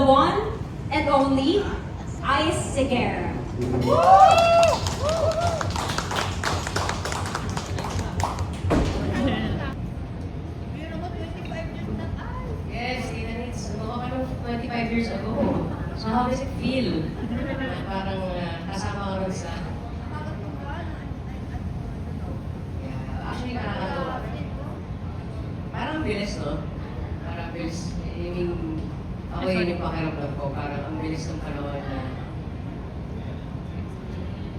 one and only Ice Seguera. Yes, it's ano, 25 years ago. So how does it feel? Parang kasama ko rin sa... Yeah, actually nakakatawa. Parang bilis, no? Parang bilis. I mean, ako yun yung pakiramdam ko. Parang ang bilis ng panahon na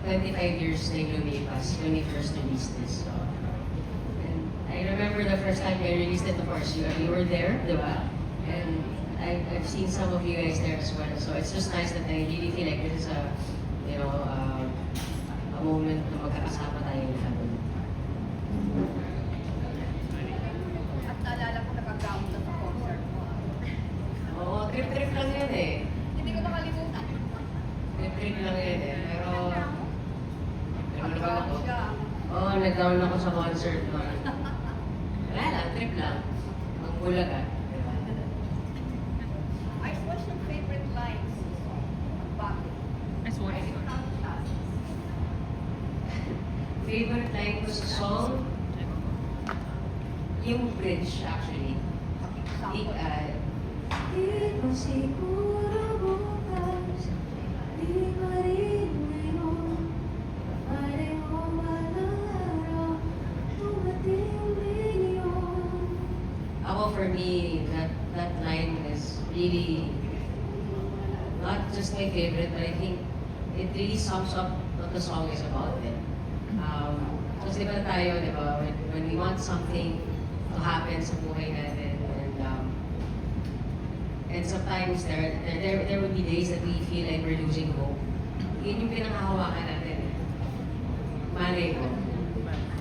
25 years na yung lumipas when we first released this. So, and I remember the first time I released it, of course, you were there, di ba? And I've seen some of you guys there as well. So it's just nice that I really feel like this is a, you know, a moment na magkakasama tayo lahat. At naalala ko nag-account na sa concert mo. Oo, trip-trip lang yan eh. Hindi ko makalimutan. Trip-trip lang yan eh. Pero ano ba ako? siya. Oo, nag-down ako sa concert mo. Wala lang, trip lang. Ang bulaga. Diba? Ice, what's your favorite lines? Bakit? Favorite line ko sa song? Yung bridge, actually. Di ko siguro bukas, di pa rin ngayon, pare mo balang araw, tumating din yun. Ako, for me, that line is really not just my favorite, but I think it really sums up what the song is about. Kasi di ba tayo, di ba, when we want something to happen sa buhay natin, and sometimes there would be days that we feel like we're losing hope. Yun yung pinanghahawakan natin. Malay ko,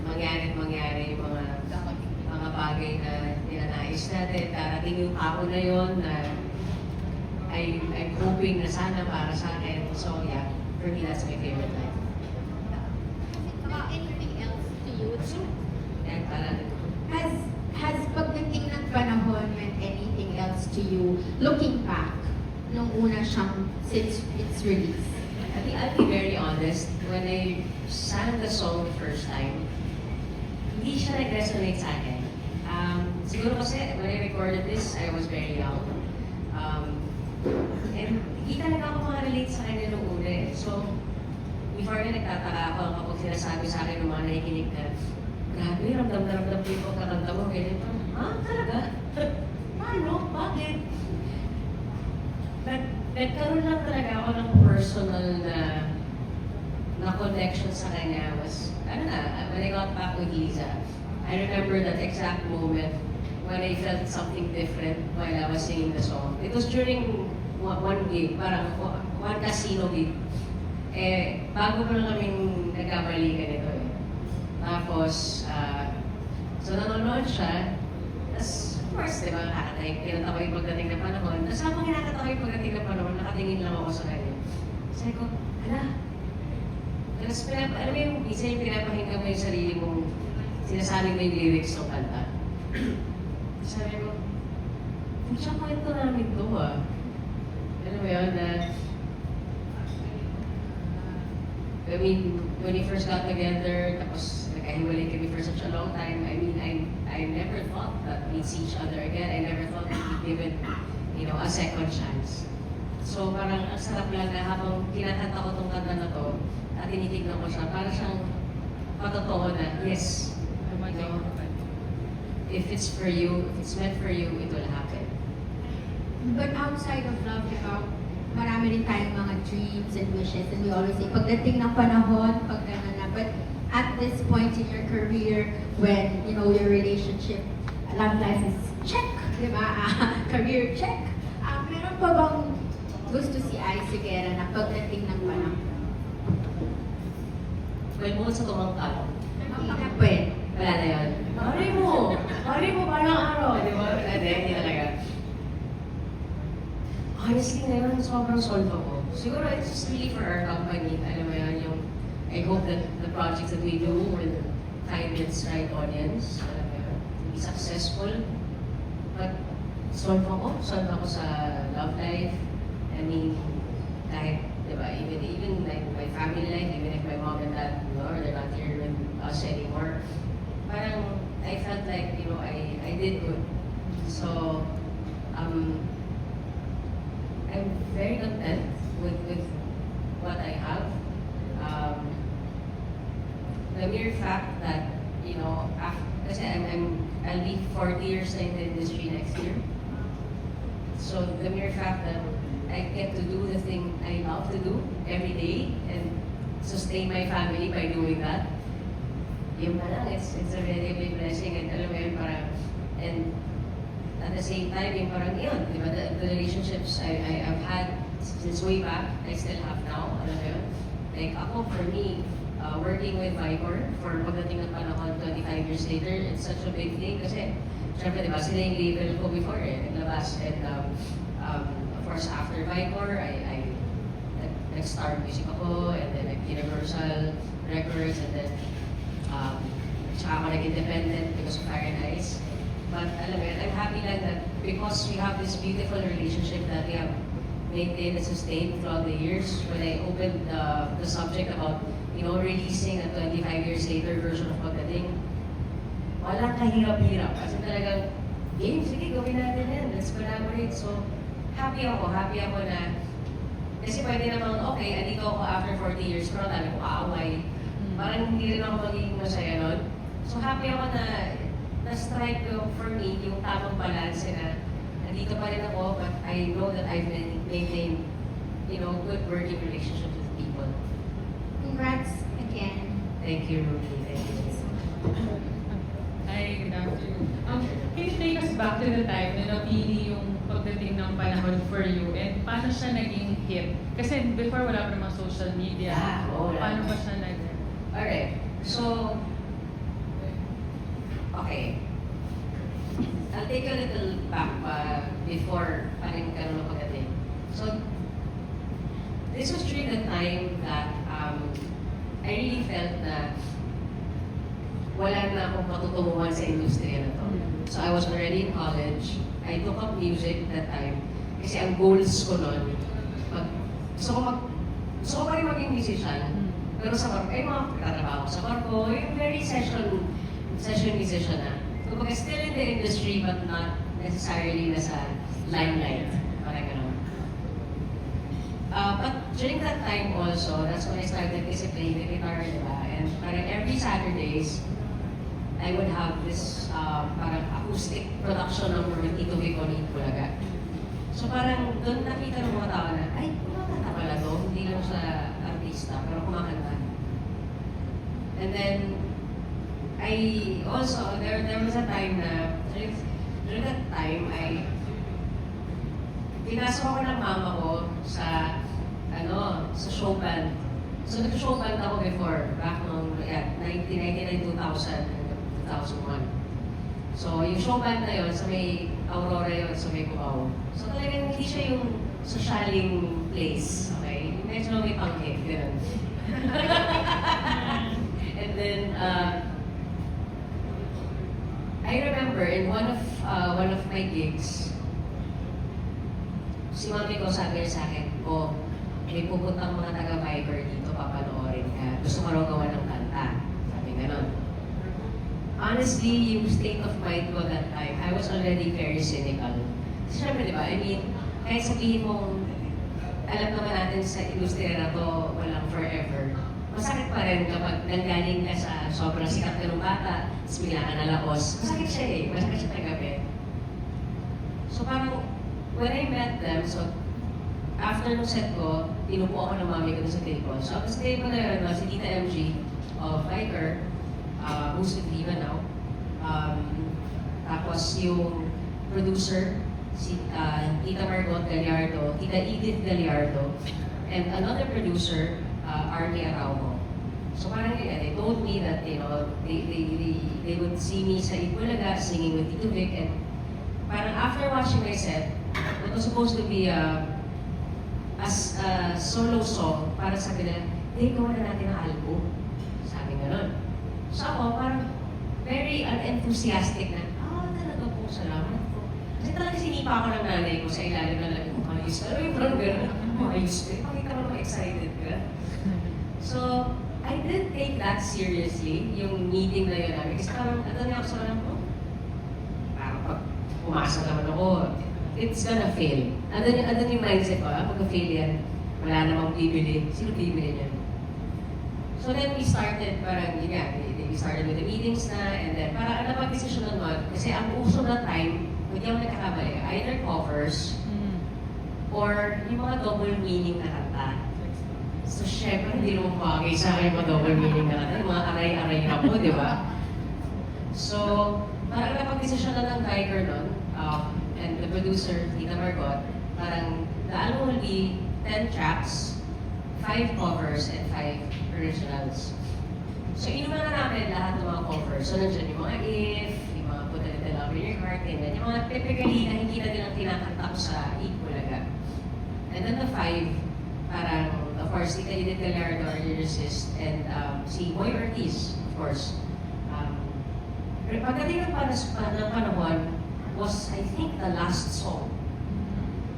mangyari yung mga bagay na ninanais natin. Darating yung tao na yon na I'm hoping na sana para sa akin. So yeah, for me that's my favorite line. Anything else to you? Yan pala. Has pagdating ng panahon meant anything else to you, looking back, nung una siyang, since its release? I'll be very honest, when I sang the song the first time, hindi siya nag-resonate sa akin. Siguro kasi when I recorded this, I was very young. And hindi talaga ako makarelate sa kanya nung una eh. So, before na nagtataka ako kapag sinasabi sa akin ng mga nakikinig na, grabe, ramdam na ramdam ko yung kakanta mo, ganyan. Ha? Talaga? Paano? Bakit? Nagkaroon lang talaga ako ng personal na connection sa kanya was, when I got back with Liza, I remember that exact moment when I felt something different while I was singing the song. It was during one gig, parang one casino gig. Eh, bago ko lang kaming nagkamali ganito eh. Tapos, so nanonood siya, tapos, of course, di ba, kinanta ko yung pagdating ng panahon. Tapos habang kinakanta ko yung pagdating ng panahon, nakatingin lang ako sa kanya. Sabi ko, hala. Tapos, alam mo yung isa yung pinapahinggan mo yung sarili mong sinasabi mo yung lyrics ng kanta. Sabi ko, pucha, kwento namin to ah. Alam mo yun, I mean, when we first got together, tapos nagkahiwalay kami for such a long time, I mean, I never thought that we'd see each other again. I never thought that we'd give it, you know, a second chance. So parang ang sarap lang na habang kinakanta ko tong kanta na to, at tinitignan ko siya, parang siyang patotoo na, yes, you know, if it's for you, if it's meant for you, it will happen. But outside of love, di ba, marami rin tayong mga dreams and wishes, and we always say, pagdating ng panahon, pag gano'n na. But at this point in your career, when, you know, your relationship, love life is check, di ba? Career check. Meron pa bang gusto si Ice Seguera na pagdating ng panahon? Well, bukod sa tumangkal, Pwede. wala na yun. Mari mo palang araw, di ba? Wala na, hindi talaga. Honestly, ngayon, sobrang solve ako. Siguro, it's just really for our company. Alam mo yan, yung, I hope that the projects that we do will find its right audience. Alam mo yan, be successful. But, solve ako sa love life, mean, kahit, di ba, even like my family life, even if my mom and dad, they're not here with us anymore, parang I felt like, I did good. So, I'm very content with what I have. The mere fact that, kasi I'll be 40 years in the industry next year. So the mere fact that I get to do the thing I love to do every day and sustain my family by doing that, yun pa lang, it's a really big blessing. And alam mo yun, parang, and at the same time, yung parang yun, di ba, the relationships I've had since way back, I still have now, alam mo yun. Like ako, for me, working with Vicor for pagdating ng panahon 25 years later, it's such a big thing kasi syempre diba sila yung label ko before naglabas, and of course after Vicor, I nag-start music ako, and then Universal Records, and then tsaka ako nag-independent because of Fire and Ice. But alam mo yun, I'm happy lang that because we have this beautiful relationship that we have maintained and sustained throughout the years. When I opened the subject about releasing a 25 years later version of Pagdating, walang kahirap-hirap. Kasi talagang, game, sige, gawin natin yan. Let's collaborate. So, happy ako na, kasi pwede naman, okay, andito ako after 40 years, pero dami ko kaaway. Parang hindi rin ako magiging masaya nun. So, happy ako na strike ko for me yung tamang balance na andito pa rin ako, but I know that I've maintained, good working relationships with people. Congrats again. Thank you, Ruby. Thank you. Hi, good afternoon. Can you take us back to the time na napili yung Pagdating ng Panahon for you, and paano siya naging hit? Kasi before wala pa namang social media. Wala. Paano ba siya Alright, so, okay. I'll take a little back before paling karoon ng Pagdating. So, this was during the time that I really felt na wala na akong matutunguhan sa industriya na to. So I was already in college. I took up music that time. Kasi ang goals ko nun, gusto ko pa rin maging musician. Pero sa barko, mga katrabaho sa barko, yung very session musician na. Kumbaga still in the industry but not necessarily nasa limelight. Parang gano'n. But during that time also, that's when I started playing the guitar, diba? And parang every Saturdays, I would have this parang acoustic production number with Tito Vic on Bulaga. So parang doon nakita ng mga tao na, ay, kumakanta pala to, hindi lang siya artista, pero kumakanta. And then, I also, there was a time na, during that time, pinasok ako ng mama ko sa show band. So nag-show band ako before, back noong 1999, 2000, and 2001. So yung show band na yun, sa may Aurora yun, sa may Cubao. So talagang hindi siya yung socialing place, okay? Medyo may pangkit, gano'n. And then, I remember in one of my gigs, si mami ko sabi sa akin, may pupuntang mga taga-Vicor dito, papanoorin ka. Gusto ko raw gawa ng kanta. Sabi gano'n. Honestly, yung state of mind ko that time, I was already very cynical. Siyempre, di ba? I mean, kahit sabihin mong, alam naman natin sa industriya na to, walang forever. Masakit pa rin kapag nanggaling ka sa sobrang sikat ka ng bata, tapos bigla ka nalakos. Masakit siya eh. Masakit siya tagabi. So parang, when I met them, so after nung set ko, tinupo ako ng mami ko sa table. So sa table na yun, si Tita MG of Vicor, who's with Viva now. Tapos yung producer, si Tita Margot Gallardo, Tita Edith Gallardo, and another producer, Arnie Araujo. So parang they told me that, they would see me sa Itbulaga singing with Tito Vic, and parang after watching my set, it was supposed to be a solo song para sa kanila, gawa na natin ang album. Sabi gano'n. So ako, parang very unenthusiastic na, talaga po, salamat po. Kasi talaga sinipa ako ng nanay ko sa ilalim na lang, ayos ka. Alam mo yung parang gano'n, ayos ka. Pakita mo naman excited ka. So, I didn't take that seriously, yung meeting na yun namin. Kasi parang, ano na ako sa kanang, parang pag umasa naman ako, it's gonna fail. Ano yung mindset ko, pagka-fail yan, wala namang bibili. Sino bibili niyan? So then we started, parang yun nga, we started with the meetings na, and then parang napag-desisyon naman, kasi ang uso na time, hindi ako nagkakamali, either covers, or yung mga double meaning na kanta. So syempre, hindi naman bagay sa akin yung mga double meaning na kanta, yung mga aray-aray na po, di ba? So, parang napag-desisyon na ng Tiger nun, and the producer, Tita Margot, parang the album will be 10 tracks, 5 covers, and 5 originals. So, inuman na namin lahat ng mga covers. So, nandiyan yung mga If, yung mga Put a Little Love in Your Heart, and then yung mga typically na hindi na nilang tinakanta ko sa Eat Bulaga. And then the 5, parang, of course, Tita Edith Gallardo, our lyricist, and si Boy Ortiz, of course. Pagdating ng panahon was, I think, the last song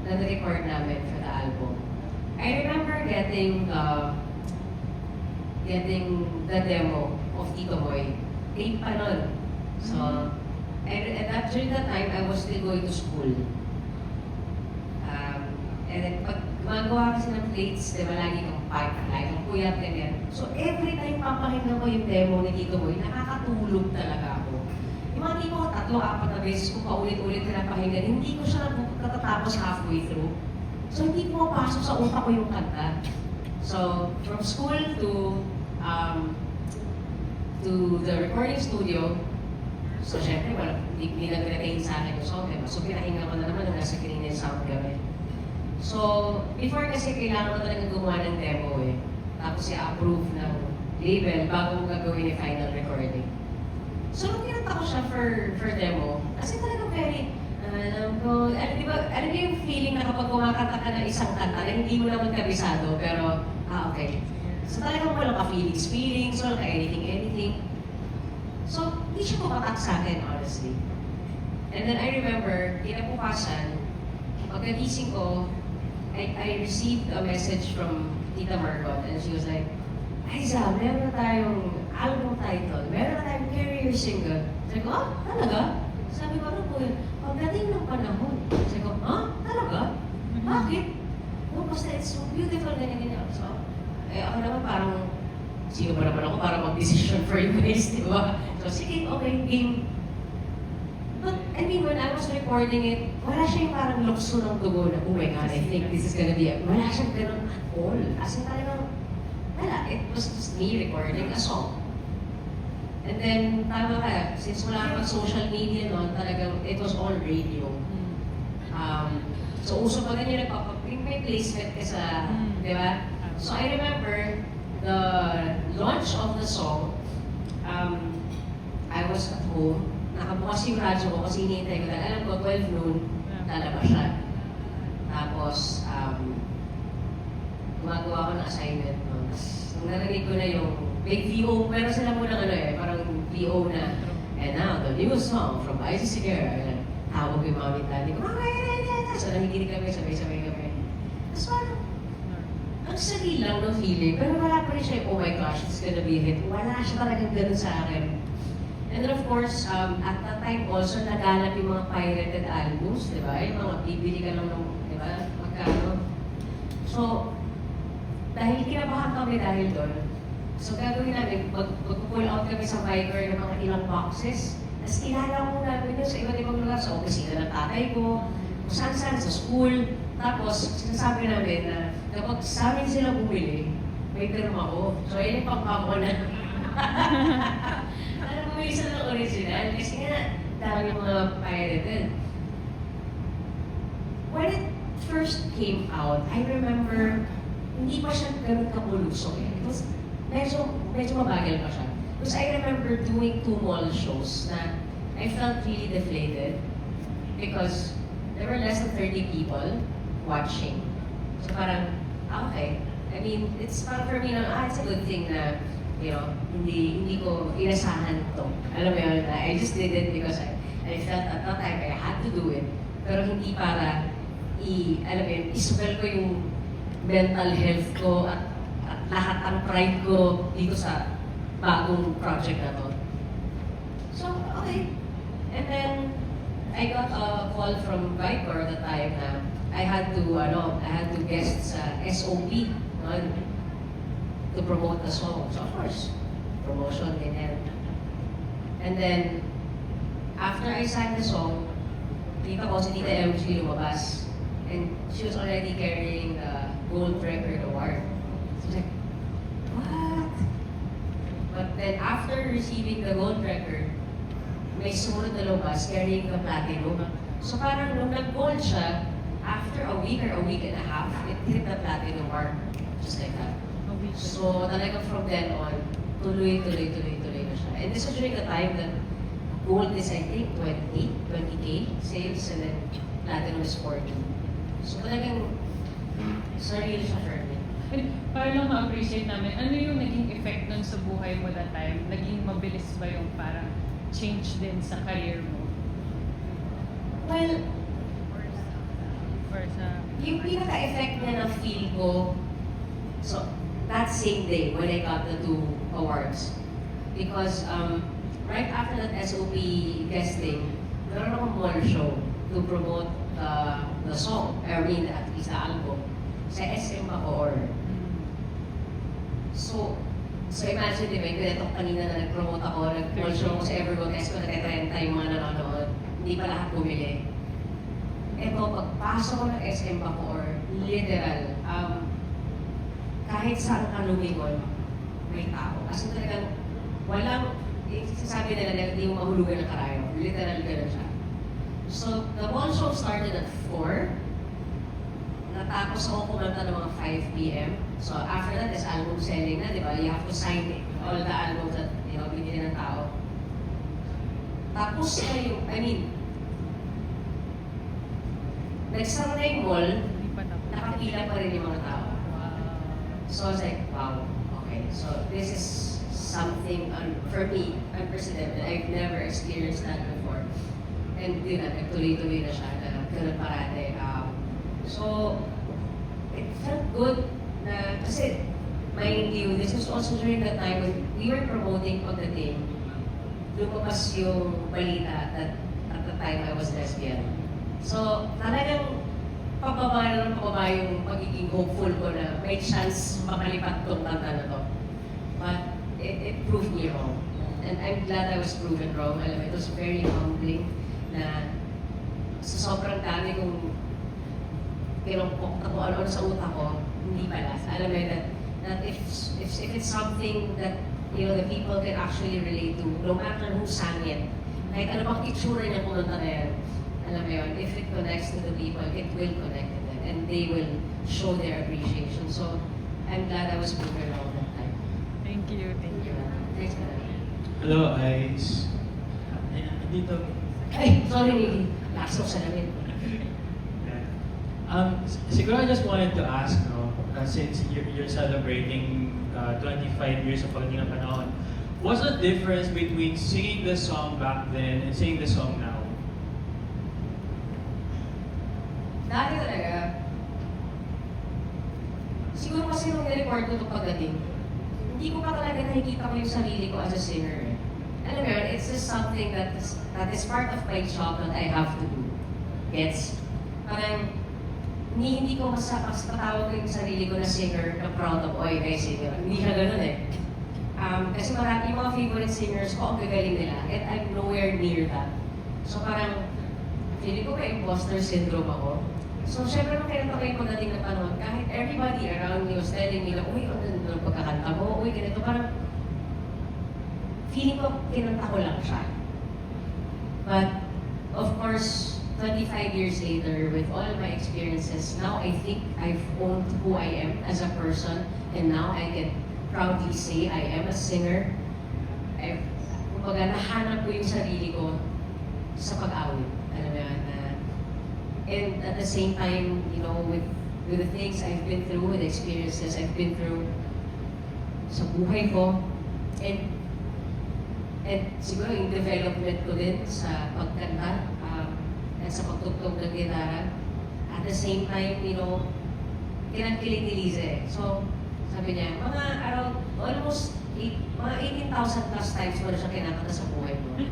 na na-record namin for the album. I remember getting the demo of Tito Boy. Tape pa nun. So, during that time, I was still going to school. And then, pag gumagawa kasi ng plates, diba, lagi kang pipe, lagi kang puyat, ganyan. So, every time papakinggan ko yung demo ni Tito Boy, nakakatulog talaga ako. Yung mga tipo ko, 3-4 na beses ko paulit-ulit pinapakinggan, hindi ko siya natatapos halfway through. So, hindi ko mapasok sa utak ko yung kanta. So, from school to the recording studio, so syempre, hindi na pinatay sa akin yung song, diba? So, pinakinggan ko na naman nung nasa Canadian Sound kami. So, before kasi kailangan ko talagang gumawa ng demo eh. Tapos i-approve ng label bago mo gagawin yung final recording. So, nung kinanta ko siya for demo, kasi talagang very, alam mo yung feeling na kapag kumakanta ka ng isang kanta na hindi mo naman kabisado, pero, okay. So, talagang walang ka-feelings, walang ka-anything. So, hindi siya pumatak sa akin, honestly. And then I remember, kinabukasan, pagkagising ko, I received a message from Tita Margot, and she was like, Aiza, meron na tayong album title, meron na tayong career single. Sabi ko, talaga? Sabi ko, ano po yun? Pagdating ng panahon. Sabi ko, talaga? Bakit? No, basta it's so beautiful, ganyan. So, ako naman parang, sino ba naman ako para mag-decision for you guys, di ba? So, sige, okay, game. But, I mean, when I was recording it, wala siya yung parang lukso ng dugo na, oh my God, I think this is gonna be wala siyang ganun at all. As in talagang, wala, it was just me recording a song. And then, tama ka, since wala pang social media noon, talagang it was all radio. So, uso pa ganyan, may placement ka sa, di ba? So, I remember the launch of the song, I was at home, nakabukas yung radyo ko kasi hinihintay ko dahil alam ko 12 noon, lalabas siya. Tapos, gumagawa ko ng assignment noon. Nung narinig ko na yung big VO, meron sila munang parang VO na, and now, the new song from Isa Sigera. Tawag yung mami at daddy ko, so nakikinig kami, sabay-sabay kami. Tapos parang, ang sarili lang ng feeling, pero wala pa rin siya, oh my gosh, it's gonna be a hit. Wala siya talagang ganun sa akin. And then of course, at that time also, naganap yung mga pirated albums, di ba? Yung mga bibili ka lang ng, di ba? Magkano. So, dahil kinabahan kami dahil doon, so gagawin namin, mag-pull out kami sa Viber ng mga ilang boxes, tapos kilala ko namin yun sa iba't ibang lugar, sa opisina ng tatay ko, kung saan-saan, sa school. Tapos, sinasabi namin na kapag sa amin sila bumili, may pirma ko. So, yun yung pangkako na. Bumili sila ng original kasi nga dami mga pirated. When it first came out, I remember hindi pa siya ganun kabulusok eh. It was medyo mabagal pa siya. Because I remember doing 2 mall shows na I felt really deflated because there were less than 30 people watching. So parang, okay. I mean, it's parang for me na, it's a good thing na you know, hindi ko inasahan to. Alam mo yun, I just did it because I felt at that time I had to do it. Pero hindi para alam mo yun, iswell ko yung mental health ko at lahat ng pride ko dito sa bagong project na to. So, okay. And then, I got a call from Vicor at the time na I had to guest sa SOP to promote the song. So, of course, promotion din yan. And then, after I sang the song, kita ko si Tita MG lumabas. And she was already carrying the Gold Record Award. So I was like, what? But then after receiving the Gold Record, may sumunod na lumabas carrying the Platinum. So parang nung nag-gold siya, after a week or a week and a half, it hit the Platinum mark. Just like that. So talagang from then on, tuloy na siya. And this was during the time that gold is I think 20K sales and then platinum is 40. So talagang sarili siya for me. And para lang ma-appreciate namin, ano yung naging effect nun sa buhay mo that time? Naging mabilis ba yung parang change din sa career mo? Well, Or sa... yung pinaka-effect niya na feel ko, so that same day when I got the 2 awards, because right after that SOP guesting, meron akong mall show to promote the song, at least the album, sa SM Bacoor. So imagine, di ba, yung ganito kanina na nag-promote ako, nag-mall show ako sa Evergold Expo, nag-30 yung mga nanonood, hindi pa lahat bumili. Ito, pagpasok ko ng SM Bacoor, literal, kahit saan ka lumingon, may tao. Kasi talagang walang, sabi nila na hindi mo mahulugan ng karayo. Literal gano'n siya. So, the mall show started at 4. Natapos ako kumanta ng mga 5 p.m. So, after that is album selling na, di ba? You have to sign all the albums that, binili ng tao. Tapos na yung, nagsara na yung mall, Hindi pa tapos. nakapila pa rin yung mga tao. So I was like, wow, okay. So this is something, for me, unprecedented. I've never experienced that before. And yun na, nagtuloy-tuloy na siya na ganun parate. So, it felt good na, kasi, mind you, this was also during the time when we were promoting Pagdating. Lumabas yung balita that at the time I was lesbian. So, talagang pababa yung magiging hopeful ko na may chance makalipat tong kanta na to. But it proved me wrong. And I'm glad I was proven wrong. Alam mo, it was very humbling na sa sobrang dami kong pinupok na kung ano-ano sa utak ko, hindi pala. Alam mo, that if it's something that the people can actually relate to, no matter who sang it, kahit ano bang itsura niya kumanta na yan, alam mo yun, if it connects to the people, it will connect to them and they will show their appreciation. So, I'm glad I was proven wrong that time. Thank you. Thanks, Madam. Hello, Ice. Dito. Ay, sorry, last off sa namin. Siguro I just wanted to ask, since you're celebrating 25 years of Pagdating ng Panahon, what's the difference between singing the song back then and singing the song now? Dati talaga, siguro kasi nung nirecord ko ito Pagdating, hindi ko pa talaga nakikita ko yung sarili ko as a singer. Alam mo yun, it's just something that is part of my job that I have to do. Gets? Parang, hindi ko patawag ko yung sarili ko na singer, na proud of, oy, guys, singer. Hindi siya ganun eh. Kasi marami yung mga favorite singers ko, ang gagaling nila, and I'm nowhere near that. So parang, feeling ko ba imposter syndrome ako? So syempre nung kaya yung Pagdating ng Panahon, kahit everybody around me was telling me na, uy, ano yung pagkakanta mo, uy, ganito, parang, feeling ko, kinanta ko lang siya. But, of course, 25 years later, with all my experiences, now I think I've owned who I am as a person, and now I can proudly say I am a singer. Kumbaga, nahanap ko yung sarili ko sa pag-awit. Alam mo yan, and at the same time, with the things I've been through, with the experiences I've been through sa buhay ko, and siguro yung development ko din sa pagkanta, at sa pagtugtog ng gitara. At the same time, you know, kinangkilig ni Liza eh. So, sabi niya, mga around almost mga 18,000 plus times mo na siya kinakanta sa buhay mo.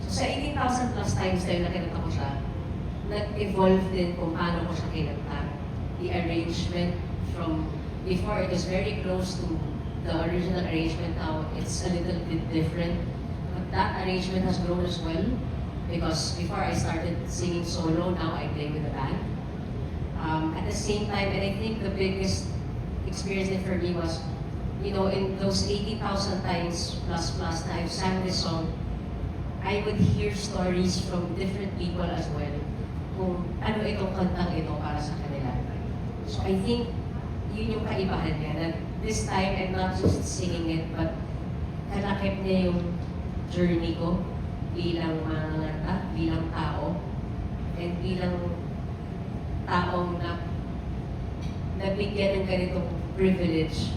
So sa 18,000 plus times na yun na kinanta ko siya, nag-evolve din kung paano ko siya kinanta. The arrangement from before it was very close to the original arrangement. Now it's a little bit different. But that arrangement has grown as well because before I started singing solo, now I play with a band. At the same time, and I think the biggest experience then for me was, you know, in those 80,000 times plus that I've sang this song, I would hear stories from different people as well kung ano itong kantang ito para sa kanila. So I think yun yung kaibahan niya, that this time I'm not just singing it, but kalakip niya yung journey ko bilang mananganta, bilang tao, and bilang taong nabigyan ng ganitong privilege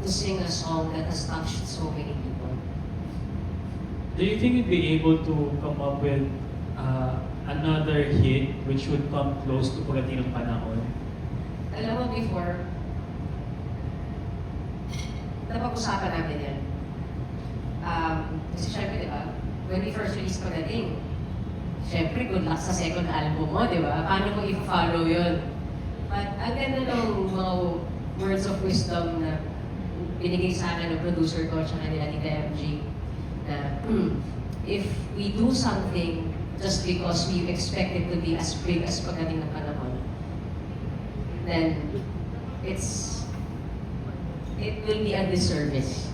to sing a song that has touched so many people. Do you think you'd be able to come up with another hit which would come close to Pagdating ng Panahon? Alam mo, before, napag-usapan namin yan. Kasi syempre, di ba, when we first released Pagdating, syempre, good luck sa second album mo, di ba? Paano mo i-follow yun? But ang ganda ng mga words of wisdom na binigay sa akin ng producer ko at nila ni MG, na if we do something just because we expect it to be as big as Pagdating ng Panahon, then it will be a disservice.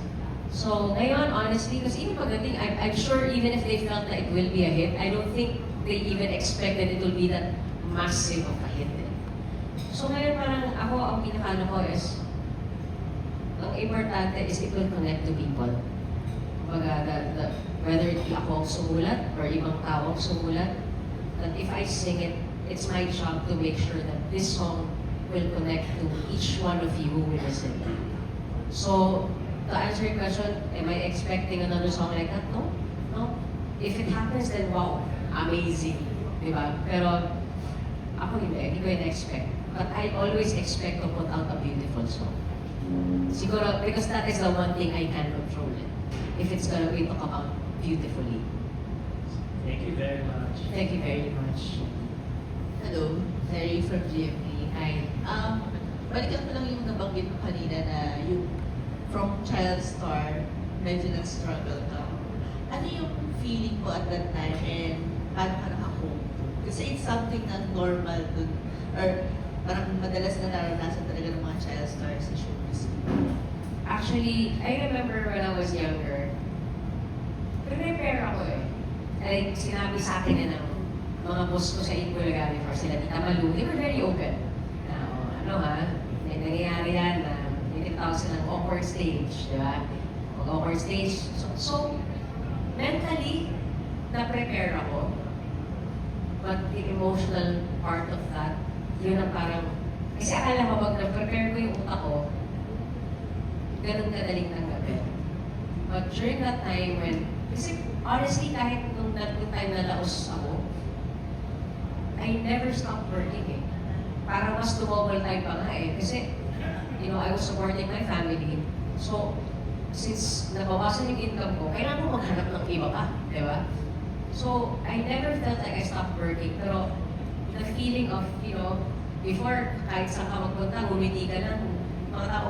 So ngayon, honestly, kasi even Pagdating, I'm sure even if they felt that it will be a hit, I don't think they even expected it will be that massive of a hit. So ngayon parang ako, ang pinakano ko is, ang importante is it will connect to people. Kumbaga, whether it be ako ang sumulat or ibang tao ang sumulat, that if I sing it, it's my job to make sure that this song will connect to each one of you who will listen. So, to answer your question, am I expecting another song like that? No. No. If it happens, then wow, amazing. Diba? Pero, ako hindi ko expect. But I always expect to put out a beautiful song. Siguro, because that is the one thing I can control it. If it's gonna be to come out beautifully. Thank you very much. Thank you very much. Hello, Terry from GMA. Hi. Balikan ko lang yung nabanggit mo kanina na yung from child star, medyo nag-struggle ka. Ano yung feeling mo at that time and paano ka nakakope? Kasi it's something na normal dun, or parang madalas na naranasan talaga ng mga child stars sa showbiz. Actually, I remember when I was younger, prepare ako eh. Like, sinabi sa akin na ng mga boss ko sa Itbulaga before sila, Tita Malu, they were very open. Na, ano ha, may nangyayari yan na tinitawag silang awkward stage, di ba? Awkward stage. So, mentally, na-prepare ako. But the emotional part of that, yun ang parang, kasi akala ko pag na-prepare ko yung utak ko, ganun kadaling tanggapin. But during that time when, kasi honestly kahit nung time na laos ako, I never stopped working eh. Para mas tumobol time pa nga eh. Kasi, you know, I was supporting my family. So, since nabawasan yung income ko, kailangan ko maghanap ng iba pa, di ba? So, I never felt like I stopped working. Pero, the feeling of, you know, before, kahit saan ka magpunta, ngumiti ka lang, mga tao,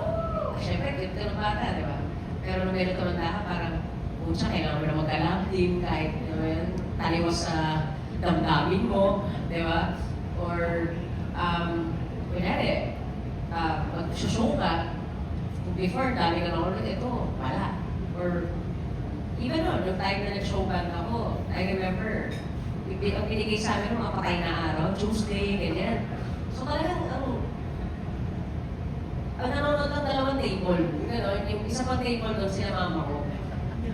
syempre, cute ka ng bata, di ba? Pero nung meron tumanda ka, parang, pucha, kailangan mo na mag-alabdim, kahit, you know, yun, taliwas sa damdamin mo, di ba? Or, kunyari, mag-show ka, before, dami ka na ulit, ito, wala. Or, even no, nung time na nag-show band ako, I remember, ang binigay sa amin mga patay na araw, Tuesday, ganyan. So talagang, ang nanonood ng dalawang table, gano'n, yung isa pang table doon, sila mama ko.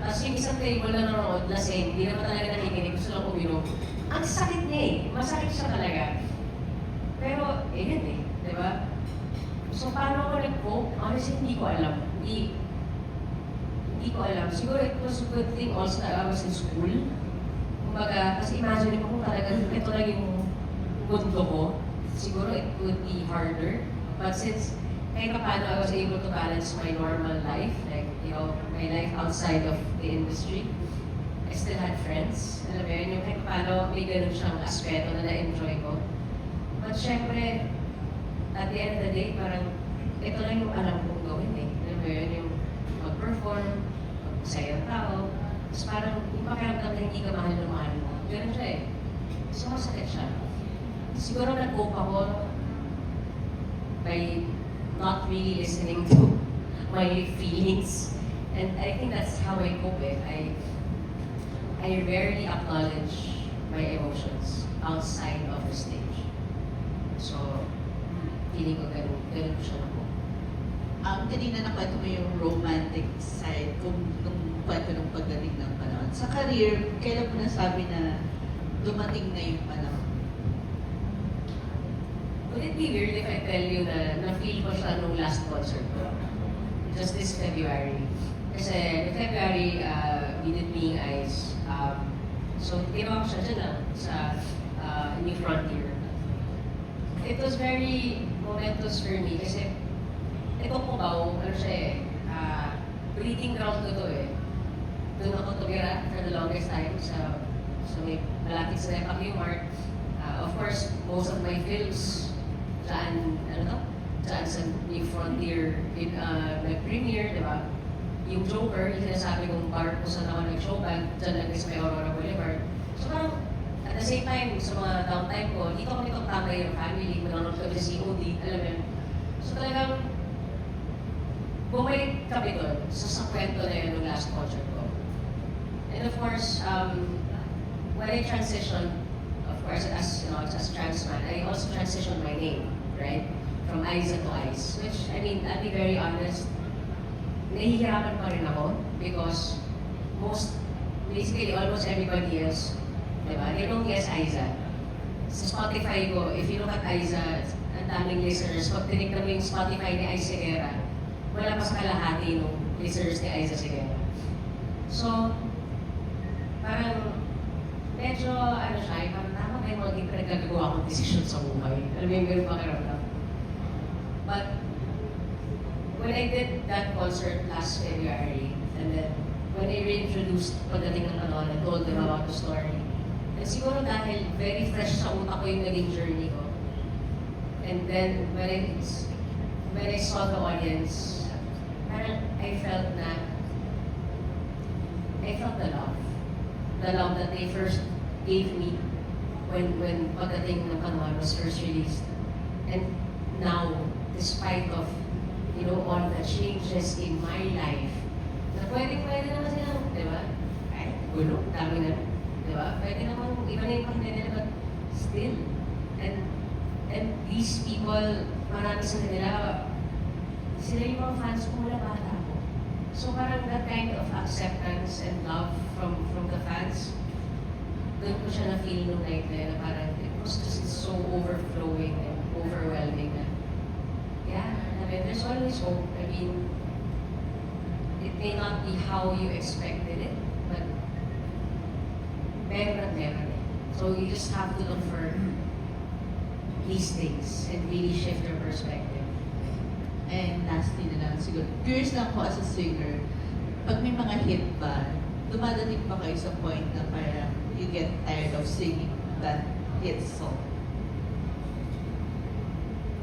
Tapos yung isang table na nanonood, lasing, hindi naman talaga nakikinig, gusto lang uminom. Ang sakit niya eh, masakit siya talaga. Pero, yun eh, di ba? So paano ako nag-cope? Honestly, hindi ko alam. Hindi ko alam. Siguro it was a good thing also that I was in school. Kumbaga, kasi imagine mo kung talagang ito lang yung mundo ko, siguro it would be harder. But since kahit pa paano I was able to balance my normal life, like, you know, my life outside of the industry, I still had friends. Alam mo yun, yung kahit pa paano may ganun siyang aspeto na na-enjoy ko. But syempre, at the end of the day, parang ito lang yung alam kong gawin eh. Alam mo yun, yung mag-perform, mag-saya ang tao, tapos parang yung pakiramdam na hindi ka mahal na mahal mo. Ganun siya eh. So, masakit siya. Siguro nag-cope ako by not really listening to my feelings. And I think that's how I cope it. I rarely acknowledge my emotions outside of the stage. So, feeling ko ganun ko siya na po. Kanina nakwento mo yung romantic side nung kwento ng pagdating ng panahon. Sa career, kailan mo nasabi na dumating na yung panahon? Would it be weird if I tell you na na-feel ko siya nung last concert ko? Just this February. Kasi in February, we did Being Eyes. So, ginawa ko siya dyan lang sa New Frontier. It was very momentous for me kasi ito Cubao, ano siya eh, breeding ground ko to eh. Doon ako tumira for the longest time sa may malapit sa Epa Mart. Of course, most of my films dyan, dyan sa New Frontier nag-premiere, di ba? Yung Joker, yung sinasabi kong bar kung saan ako nag-showbag, dyan lang sa may Aurora Boulevard. So parang, at the same time, sa mga downtime ko, dito kami tambay yung family, manonood kami sa COD, alam mo yun. So talagang, bumalik kami doon sa kwento na yun ng last concert ko. And of course, when I transitioned, of course, as trans man, I also transitioned my name, right? From Aiza to Ice, which, I mean, I'll be very honest, nahihirapan pa rin ako because basically almost everybody else, diba? They don't guess Aiza. Sa Spotify ko, if you look at Aiza, ang daming listeners, pag tinignan mo yung Spotify ni Aiza Segura, wala pa sa kalahati ng listeners ni Aiza Segura. So, parang medyo, parang tama ba yung mga pinagagawa akong desisyon sa buhay? Alam mo yung ganun pakiramdam? But, when I did that concert last February, and then when I reintroduced pagdating ng panahon and told them about the story, and siguro dahil very fresh sa utak ko yung naging journey ko. And then when I saw the audience, parang I felt the love. The love that they first gave me when pagdating ng panahon was first released. And now, despite of all the changes in my life, na pwede naman silang, di ba? Ay, gulo, dami na, di ba? Pwede naman, iba na yung pakita nila, but still. And these people, marami sa kanila, sila yung mga fans ko mula bata ako. So parang that kind of acceptance and love from the fans, doon ko siya na-feel nung night na yun, na parang it was just so overflowing and overwhelming na, yeah, I mean, there's always hope. I mean, it may not be how you expected it, but meron at meron eh. So you just have to look for these things and really shift your perspective. And lastly na lang, siguro, curious lang po as a singer, pag may mga hit ba, dumadating pa kayo sa point na parang you get tired of singing that hit song?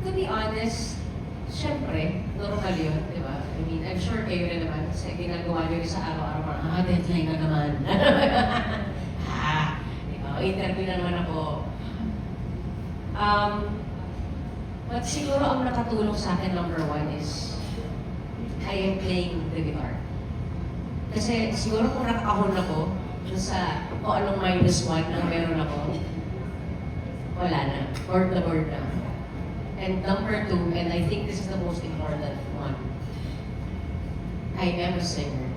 To be honest, syempre, normal yun, di ba? I mean, I'm sure kayo rin naman, kasi ginagawa nyo rin sa araw-araw, deadline na naman. Interview na naman ako. But siguro ang nakatulong sa akin, number one is, I am playing the guitar. Kasi siguro kung nakakahon ako, dun sa kung anong -1 na meron ako, wala na. Board na. And number two, and I think this is the most important one, I am a singer.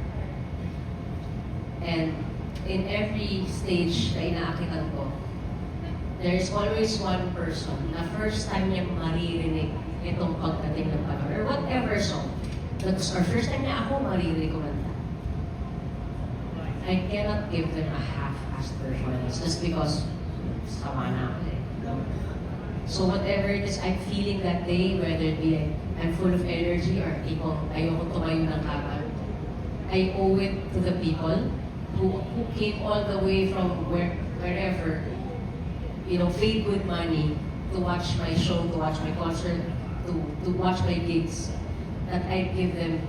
And in every stage na inaakitan ko, there is always one person na first time niya maririnig itong pagdating ng panahon, or whatever song, or first time niya ako maririnig kumanta. I cannot give them a half-assed performance just because sama na ako eh. So whatever it is I'm feeling that day, whether it be like, I'm full of energy or tipong ayoko tumayo ng kama, I owe it to the people who came all the way from wherever, paid good money to watch my show, to watch my concert, to watch my gigs, that I give them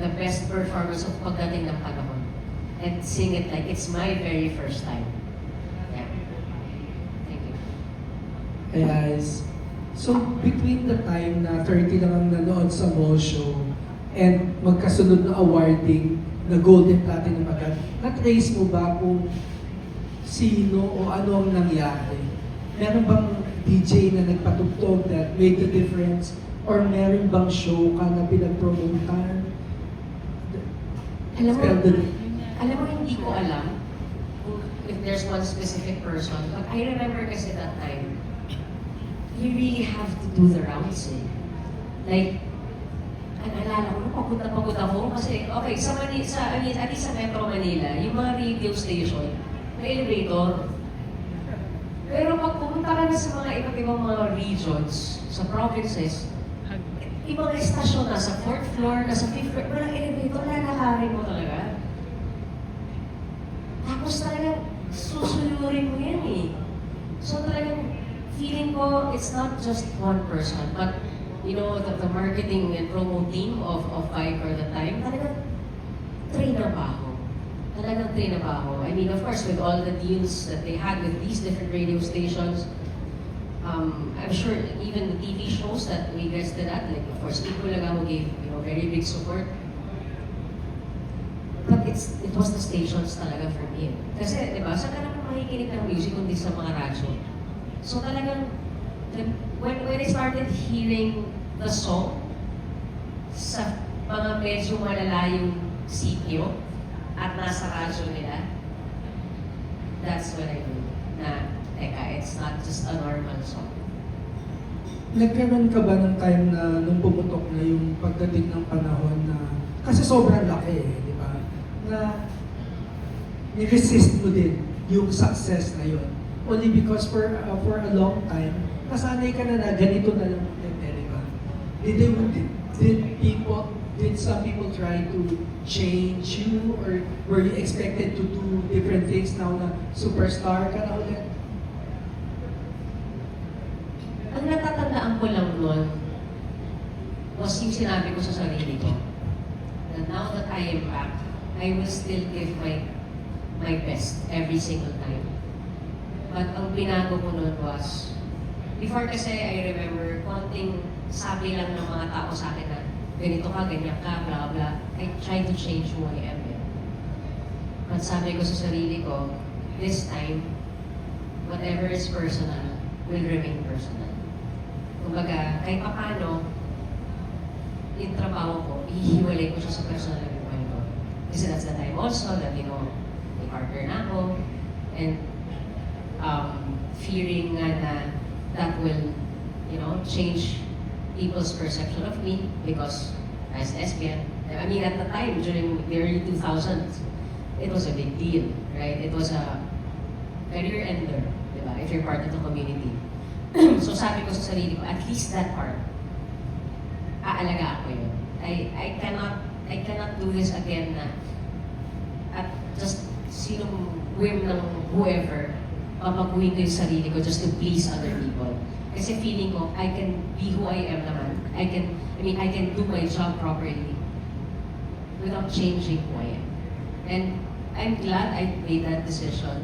the best performance of pagdating ng panahon and sing it like it's my very first time. Yeah. Thank you. Hey guys, so between the time na 30 lang ang nanood sa mall show and magkasunod na awarding na Golden Platinum agad, na-trace mo ba kung sino o ano ang nangyari? Meron bang DJ na nagpatugtog that made the difference? Or meron bang show ka na pinag-promotan? Alam mo, hindi ko alam if there's one specific person, but I remember kasi that time, you really have to do the rounds eh. Like, naalala ko, pagod ako kasi, okay, at least sa Metro Manila, yung mga radio station, may elevator. Pero pag pumunta ka na sa mga iba't ibang mga regions, sa provinces, ibang estasyon na sa 4th floor, na sa 5th floor, walang elevator, lalakarin mo talaga. Tapos talagang susulurin mo yan eh. So talagang feeling ko, it's not just one person, but the marketing and promo team of Viper at the time, talagang train na ba ako? Talagang train na ba ako? I mean, of course, with all the deals that they had with these different radio stations, I'm sure even the TV shows that we guested at, like of course, Kiko Lagamo gave very big support. But it was the stations talaga for me. Kasi, di ba, saan ka naman makikinig ng music kundi sa mga radyo? So talagang, when I started hearing the song sa mga medyo malalayong sitio at nasa radyo nila, that's when I knew na, it's not just a normal song. Nagkaroon ka ba ng time na nung pumutok na yung pagdating ng panahon na, kasi sobrang laki eh, di ba? Na ni-resist mo din yung success na yun. Only because for a long time, nasanay ka na ganito na lang di ba? Did some people try to change you or were you expected to do different things now na superstar ka na ulit? Ang natatandaan ko lang nun was yung sinabi ko sa sarili ko that now that I am back, I will still give my best every single time. But ang binago ko nun was, before kasi I remember, konting sabi lang ng mga tao sa akin na ganito ka, ganyan ka, blah blah. I tried to change who I am. But sabi ko sa sarili ko, this time, whatever is personal will remain personal. Kumbaga, kahit paano, yung trabaho ko, ihiwalay ko siya sa personal na buhay ko. Kasi that's the time also that, may partner na ako, and fearing nga na that will, change people's perception of me because as lesbian, I mean, at the time, during the early 2000s, it was a big deal, right? It was a career ender, di ba? If you're part of the community. So sabi ko sa sarili ko, at least that part, aalagaan ko yun. I cannot do this again na at just sinong whim ng whoever, papaguhin ko yung sarili ko just to please other people. Kasi feeling ko, I can be who I am naman. I can do my job properly without changing who I am. And I'm glad I made that decision.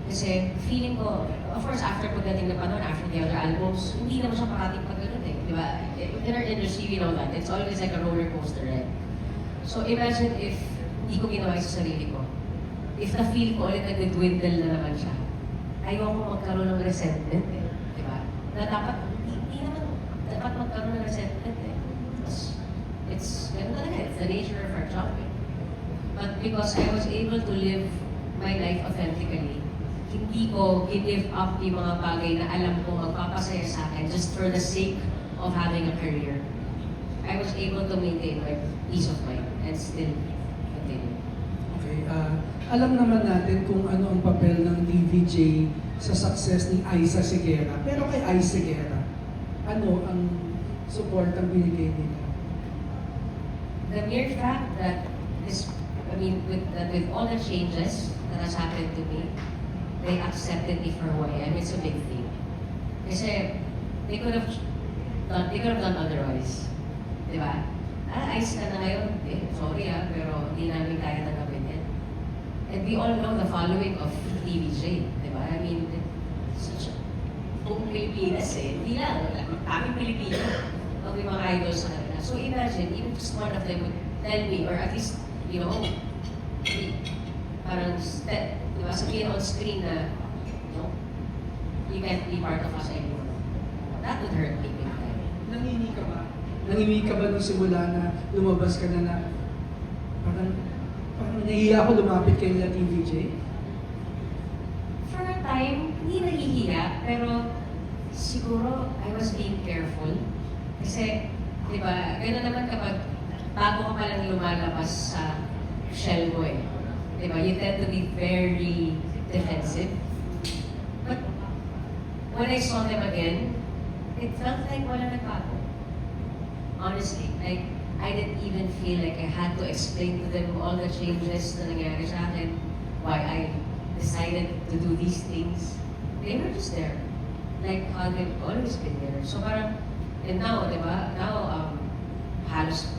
Kasi feeling ko, of course, after pagdating na panahon, after the other albums, hindi naman siya parating pag ganun eh. Di ba? In our industry, we know that. It's always like a roller coaster, right? So imagine if hindi ko ginawa sa sarili ko. If na-feel ko ulit nag-dwindle na naman siya, ayoko magkaroon ng resentment eh. Di ba? Na dapat, hindi naman dapat magkaroon ng resentment eh. It's ganun talaga. It's the nature of our job eh. But because I was able to live my life authentically, hindi ko give up yung mga bagay na alam ko magpapasaya sa akin just for the sake of having a career. I was able to maintain my peace of mind and still continue. Okay. Okay. Alam naman natin kung ano ang papel ng TVJ sa success ni Aiza Seguera. Pero kay Aiza Seguera, ano ang support ang binigay nila? The mere fact that with all the changes that has happened to me, they accepted me for who I am. It's a big thing. Kasi they could have done otherwise. Di ba? Ayos ka na ngayon. Sorry pero hindi namin kaya tanggapin yan. And we all know the following of TVJ. Di ba? I mean, such a buong Pilipinas Hindi lang. Kami Pilipino. Pag may mga idols sa kanila. So imagine, even just one of them would tell me, or at least, parang diba, sabihin on screen na, you can't be part of us anymore. That would hurt me big time. Nangingi ka ba? Nangingi ka ba nung simula na lumabas ka na parang nahihiya ako lumapit kay nila TVJ? For a time, hindi nahihiya, pero siguro I was being careful. Kasi, di ba, gano'n naman kapag bago ka palang lumalabas sa shell mo Di ba, you tend to be very defensive. But when I saw them again, it felt like wala nagbago. Honestly, like, I didn't even feel like I had to explain to them all the changes na nangyari sa akin, why I decided to do these things. They were just there. Like how they've always been there. So parang, and now, di ba, halos,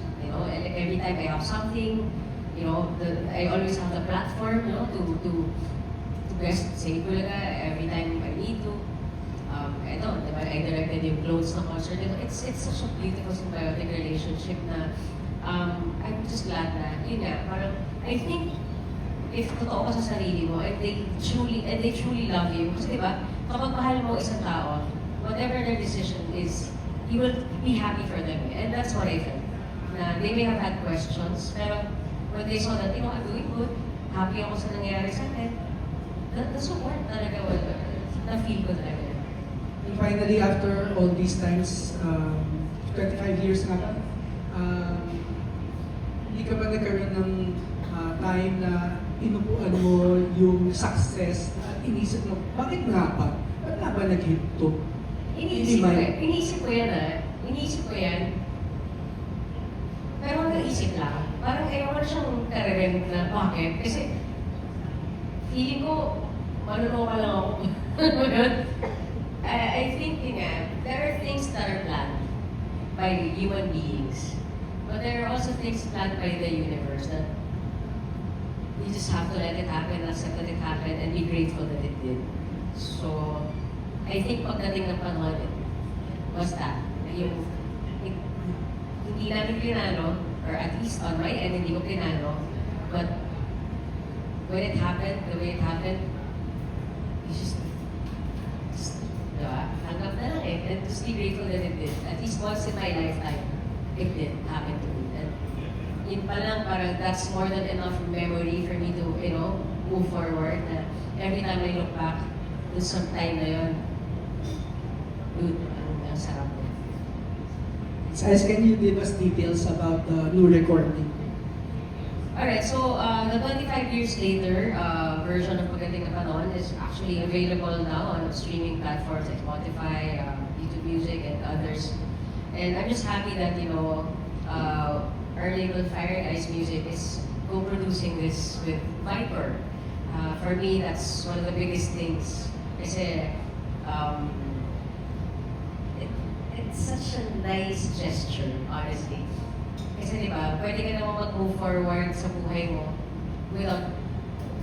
every time I have something, I always have the platform, to best say Bulaga every time I need to. I directed yung clothes na concert. It's such a beautiful symbiotic relationship na I'm just glad na, yun nga, parang, I think, if totoo ka sa sarili mo, and they truly love you, kasi diba, kapag mahal mo isang tao, whatever their decision is, you will be happy for them. And that's what I felt. Na they may have had questions, pero when they saw that, I'm doing good, happy ako sa nangyayari sa akin, the support talaga, na-feel ko talaga. And finally, after all these times, 25 years na ba, hindi ka ba nagkaroon ng time na inupuan mo yung success at inisip mo, bakit nga ba? Ba't nga ba nag-hito? Iniisip ko yan. Pero naisip lang. Parang ayaw na siyang kareren na bakit. Kasi feeling ko, manunoka lang ako. I think there are things that are planned by human beings. But there are also things planned by the universe that you just have to let it happen, accept that it happened, and be grateful that it did. So, I think pagdating ng panahon, basta, hindi namin pinano, or at least on my end, hindi ko pinano, but when it happened, the way it happened, you just tanggap na lang and just be grateful that it did. At least once in my lifetime, it did happen to me. And yun pa lang, parang that's more than enough memory for me to, move forward. Na every time I look back, dun sa time na yun, dude, ang sarap niya. Size, can you give us details about the new recording? Alright, so the 25 years later version of Pagdating ng Panahon is actually available now on streaming platforms like Spotify, YouTube Music, and others. And I'm just happy that, our label Fire Eyes Music is co-producing this with Viper. For me, that's one of the biggest things. Kasi it's such a nice gesture, honestly. Kasi diba, pwede ka naman mag-move forward sa buhay mo without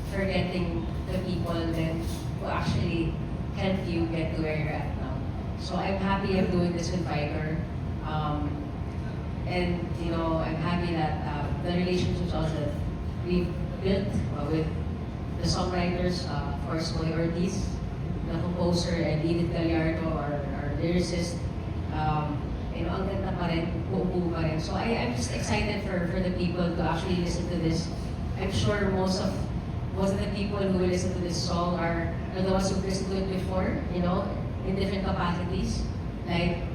forgetting the people then who actually helped you get to where you're at now. So I'm happy I'm doing this with Viper. And I'm happy that the relationships also we've built with the songwriters, of course, Moy Ortiz, the composer, and Edith Gallardo, our lyricist. Ang ganda pa rin, buo pa rin. So I'm just excited for the people to actually listen to this. I'm sure most of the people who will listen to this song are the ones who've listened to it before, in different capacities. Like,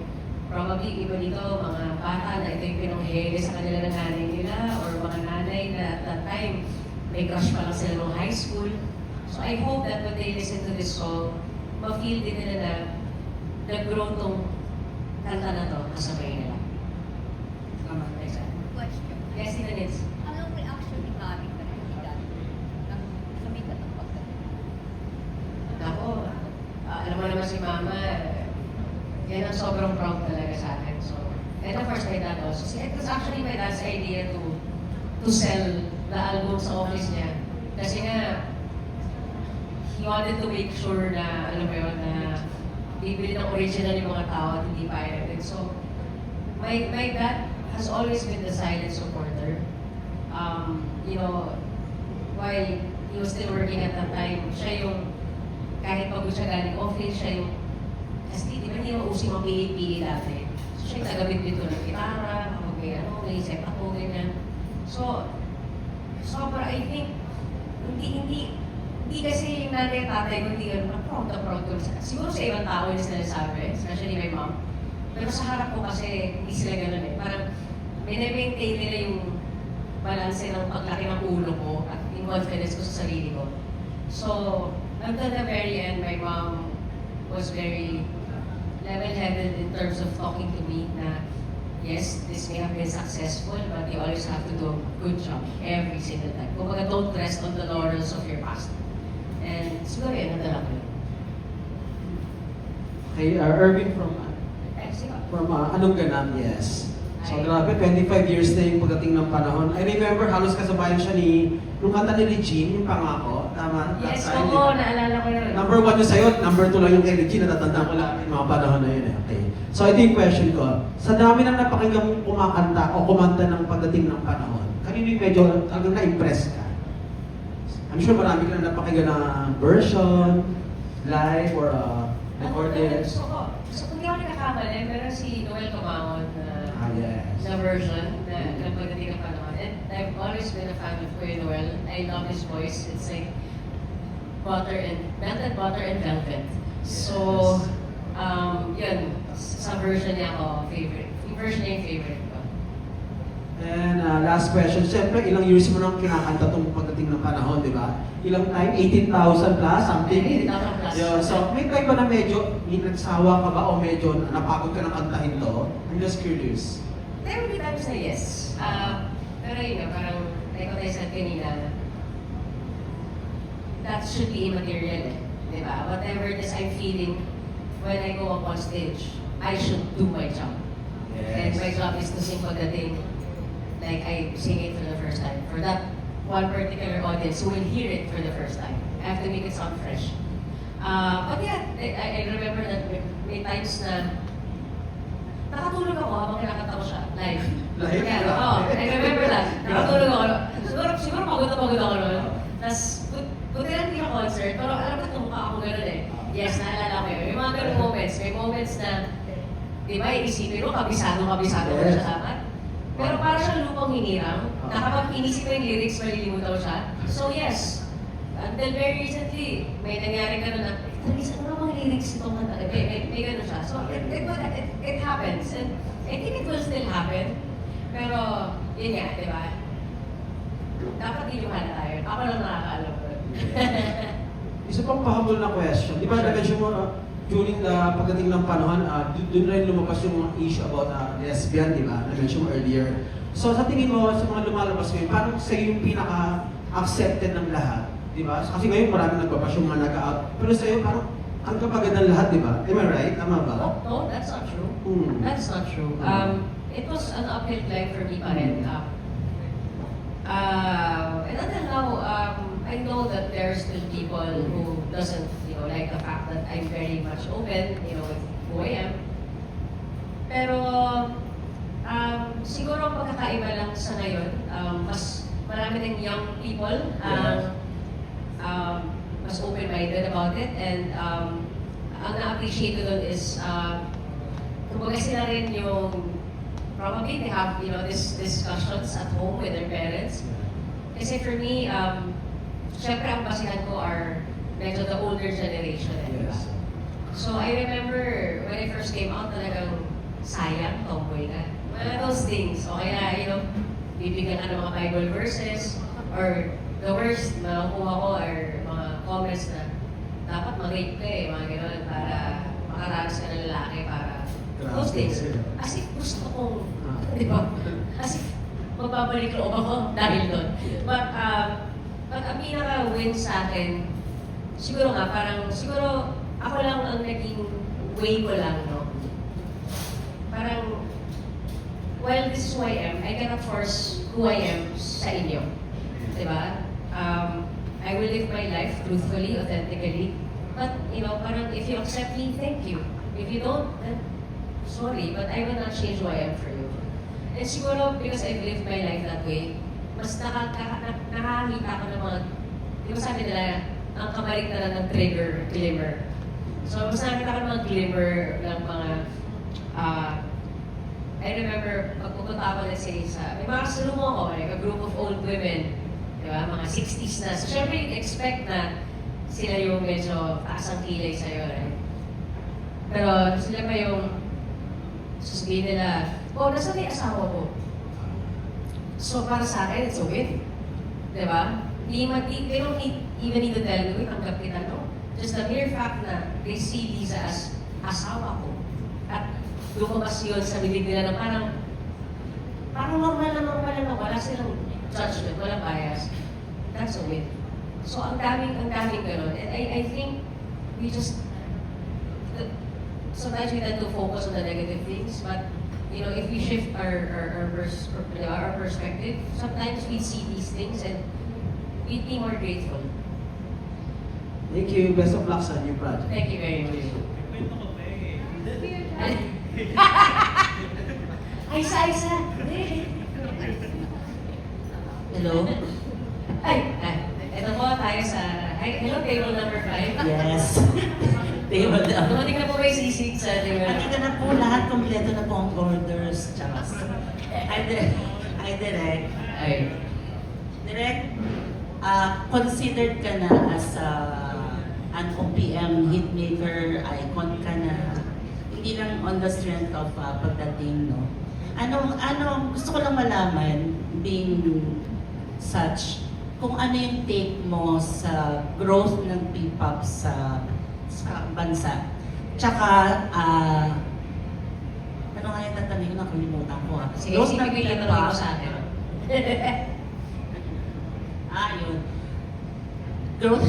probably iba dito, mga bata na ito yung pinangyayari sa kanila ng nanay nila, or mga nanay na at that time, may crush pa lang sila nung high school. So I hope that when they listen to this song, ma-feel din nila na nag-grow tong kanta na to kasabay nila. Tama, exactly. Question. Yes, Tita Nitz. Anong reaction ni Mami ka na ng sumikat ng pagdating? Ako, alam mo naman si Mama, yan ang sobrang proud talaga sa akin. So, and of course my dad also. It was actually my dad's idea to sell the album sa office niya. Kasi nga, he wanted to make sure na, alam mo yun, na bibili ng original yung mga tao at hindi pirated. So, my dad has always been the silent supporter. You know, while he was still working at that time, siya yung, kahit pagod siya galing office, siya yung, kasi di ba hindi mausi mga PA dati. So, siya yung tagabit-bit ko ng gitara, kapag may set ako, ganyan. So, sobra, I think, hindi kasi yung nanay at tatay ko, hindi ganun, proud na proud ko. Siguro sa ibang tao yung sinasabi, especially my mom. Pero sa harap ko kasi, hindi sila ganun eh. Parang, maintain nila yung balanse ng paglaki ng ulo ko at yung confidence ko sa sarili ko. So, until the very end, my mom was very level-headed in terms of talking to me na, yes, this may have been successful, but you always have to do a good job every single time. Kumbaga, don't rest on the laurels of your past. And siguro yun, nadala ko yun. Okay, Irving from Sige. Anong Ganap, yes. So Ay. grabe, 25 years na yung pagdating ng panahon. I remember halos kasabayan siya nung kanta ni Regine, yung Pangako. Tama? Yes, That time, di oo, ba? naalala ko yun. Number 1 yung sa'yo, number 2 lang yung kay Regine. Natatanda ko lang yung mga panahon na yun eh. Okay. So ito yung question ko. Sa dami ng napakinggan mong kumakanta o kumanta ng pagdating ng panahon, kanino yung medyo talagang na-impress ka? I'm sure marami ka na napakinggan na version, live, or recorded. So kung di ako nakakamali, meron si Noel Tumangon Yes. na version na pagdating ng panahon. And I've always been a fan of Kuya Noel. I love his voice. It's like melted butter and velvet. So, yun, sa version niya ako, favorite. Yung version niya yung favorite ko. And last question, siyempre ilang years mo nang kinakanta itong pagdating ng panahon, di ba? Ilang time? 18,000 plus, something? 18,000 plus. Yeah, so may time ba na medyo nagsawa ka ba o medyo napagod ka ng kantahin to? I'm just curious. There will be times na yes. Pero yun nga, parang like what I said kanina, that should be immaterial eh. Di ba? Whatever it is I'm feeling when I go up on stage, I should do my job. And my job is to sing pagdating like I sing it for the first time. For that one particular audience who will hear it for the first time. I have to make it sound fresh. But yeah, I remember that may times na nakatulog ako habang kinakanta ko siya, live. Live? Yeah, I remember that. Nakatulog ako. Siguro pagod na pagod ako noon. Tapos, buti lang hindi ako concert, pero alam mo tumukha ako gano'n eh. Yes, naalala ko yun. May mga gano'ng moments. May moments na, di ba, iisipin mo, kabisado ko Yes. siya dapat. Pero para siyang lupang hinirang, na kapag inisip ko yung lyrics, malilimutan ko siya. So yes, until very recently, may nangyari gano'n na, Talisa, ano bang lyrics itong kanta? May gano'n siya. So it happens. And I think it will still happen. Pero, yun nga, di ba? Dapat di lumana tayo. Ako lang nakakaalam ko. Isa pang pahabol na question. Di ba na-mention mo during the pagdating ng panahon, doon rin lumabas yung mga issue about lesbian, di ba? Na-mention mo earlier. So sa tingin mo, sa mga lumalabas ngayon, paano sa'yo yung pinaka-accepted ng lahat? Di ba? Kasi ngayon maraming nagbabash yung mga nag-out. Pero sa'yo, parang ang kapagad ng lahat, di ba? Am I right? Tama ba? No, that's not true. Hmm. That's not true. It was an uphill climb for me pa rin. And until now, I know that there are still people who doesn't, like the fact that I'm very much open, with who I am. Pero, siguro ang pagkakaiba lang sa ngayon, mas marami ng young people, mas open-minded about it, and ang na-appreciate ko doon is, kumbaga sila rin yung, probably they have, these discussions at home with their parents. Kasi for me, syempre ang basihan ko are medyo the older generation. Yes. So I remember when I first came out, talagang sayang, tomboy na. Mga those things. O kaya, bibigyan ka ng mga Bible verses, or the worst makukuha ko are mga comments na dapat mag-rape ka eh, mga gano'n, para makaranas ka ng lalaki, para those things. As if gusto kong, di ba? As if magbabalik loob ako dahil doon. But ang pinaka-win sa akin, siguro nga, siguro ako lang ang naging way ko lang, no? Parang, well, this is who I am. I cannot force who I am sa inyo. Diba? I will live my life truthfully, authentically. But, parang if you accept me, thank you. If you don't, then sorry, but I will not change who I am for you. And siguro, because I've lived my life that way, mas nakakita ko ng mga, di ba sabi nila, ang kabaliktaran ng trigger, glimmer. So, mas nakakita ko ng mga glimmer ng mga, I remember, pagpupunta ako, let's say, may mga kasalubong ako, like a group of old women, di ba, mga 60s na. So, syempre, you'd expect na sila yung medyo taas ang kilay sa'yo, right? Pero sila pa yung sasabihin nila, nasa may asawa ko. So, para sa akin, it's a win. Di ba? They don't even need to tell me, tanggap kita, no? Just the mere fact na they see Liza as asawa ko. At lumabas yun sa bibig nila na parang normal na wala silang judgment, walang bias. That's a win. So, ang daming ganun. And I think we just, sometimes we tend to focus on the negative things, but if we shift our perspective, sometimes we see these things and we'd be more grateful. Thank you. Best of luck sa new project. Thank you very much. Ay, isa. Hello? Ito po tayo sa, hello, table number 5. Yes. Table na. Dumating na po ba yung sisig sa table? Nakita na po lahat, kompleto na po ang orders. Charas. Direct. Direct, considered ka na as an OPM hitmaker, icon ka na. Hindi lang on the strength of pagdating, no? Gusto ko lang malaman, being such, kung ano yung take mo sa growth ng P-pop sa bansa. Tsaka, ano nga yung tatanungin ko, nakalimutan ko. Sige, Growth ng pipiliin na lang ako sa atin. Yun.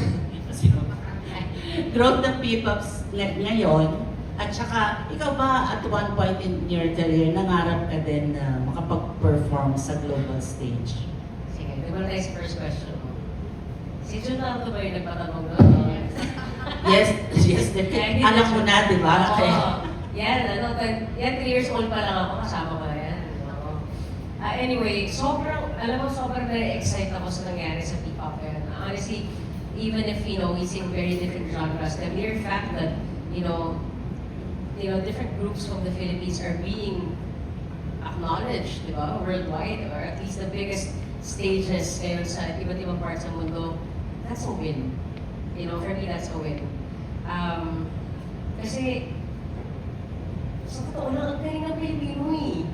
Growth ng P-pops ngayon, at saka, ikaw ba at one point in your career, nangarap ka din na makapag-perform sa global stage? Sige, diba tayo sa first question mo? Si Junaldo ba yung nagpatanong doon? Yes, alam mo na, di ba? Oo. Yan, 3 years old pa lang ako, kasama ko na yan. Anyway, sobrang na-excite ako sa nangyari sa P-pop yan. Honestly, even if, we sing very different genres, the mere fact that, different groups from the Philippines are being acknowledged, di ba, worldwide, or at least the biggest stages ngayon sa iba't ibang parts ng mundo, that's a win. For me, that's a win. Kasi, sa totoo lang, ang galing ng Pilipino eh.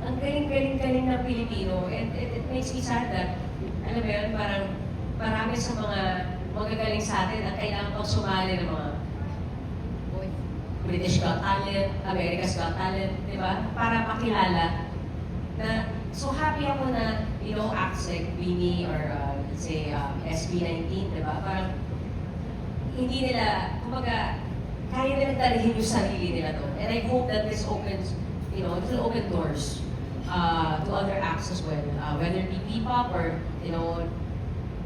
Ang galing ng Pilipino. And it makes me sad that, alam mo yun, parang marami sa mga magagaling sa atin at kailangan pang sumali ng mga British Got Talent, America's Got Talent, di ba? Para makilala na, so happy ako na, acts like Beanie or let's say SB19, di ba? Parang hindi nila, kumbaga, kaya nila dalhin yung sarili nila doon. And I hope that this opens, it will open doors to other acts as well. Whether it be P-pop or,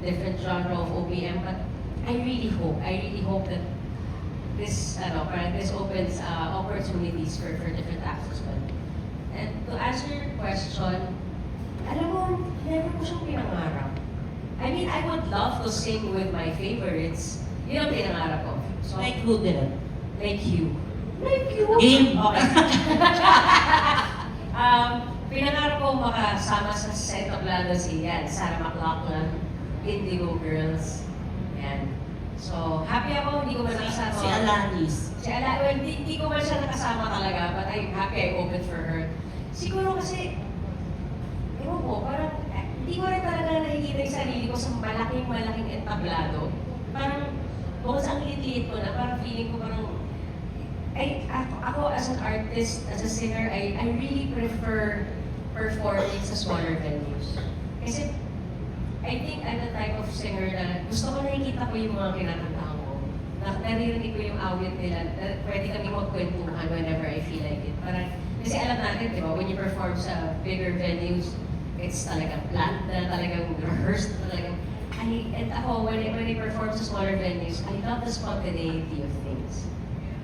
different genre of OPM, but I really hope that this opens opportunities for different acts as well. And to answer your question, alam mo, never ko siyang pinangarap. I mean, I would love to sing with my favorites. Yun ang pinangarap ko. So, Like who did? like you. Like you? Game. Okay. Pinangarap ko makasama sa set of Lalo si Sarah McLachlan, Indigo Girls. Yan. So, happy ako, hindi ko man nakasama. Si Alanis. Well, hindi ko man siya nakasama talaga, but I'm happy I opened for her. Siguro kasi, ewan ko, parang hindi ko rin talaga nakikita yung sarili ko ko sa malaking entablado. Parang, bukod sa ang liit-liit ko na, parang feeling ko parang, ako as an artist, as a singer, I really prefer performing sa smaller venues. Kasi, I think I'm the type of singer na gusto ko nakikita ko yung mga kinakantahan ko. Naririnig ko yung awit nila, na pwede kami magkwentuhan whenever I feel like it. Parang, kasi alam natin, di ba, when you perform sa bigger venues, it's talagang planned na, talagang rehearsed na talagang. And ako, when I perform sa smaller venues, I love the spontaneity of things.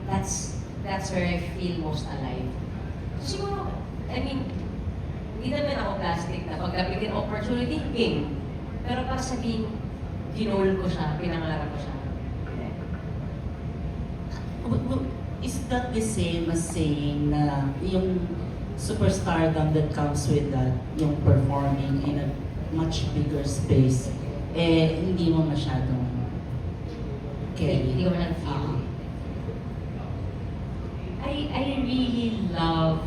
That's where I feel most alive. So siguro, I mean, hindi naman ako plastic na pag nabigyan opportunity, game. Pero para sabihin, ginol ko siya, pinangarap ko siya. Is that the same as saying na yung superstardom that comes with that, yung performing in a much bigger space, hindi mo masyadong Hindi ko man feel. I really love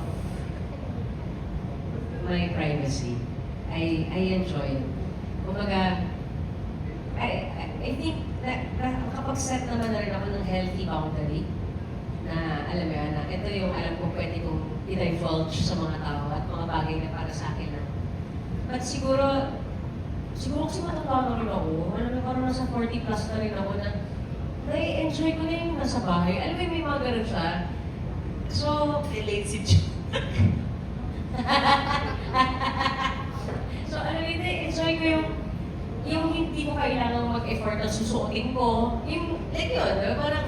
my privacy. I enjoy it. Kumbaga, I think na kapag set naman na rin ako ng healthy boundary, na alam mo yan, na ito yung alam ko pwede kong i-divulge sa mga tao at mga bagay na para sa akin lang. But siguro kasi matutuwa rin ako. Alam mo, parang nasa 40 plus na rin ako na na-enjoy ko na yung nasa bahay. Alam mo, may mga ganun siya. So, relate si Jun. so alam mo, enjoy ko yung hindi ko kailangang mag-effort na susuotin ko. Yung, like yun, parang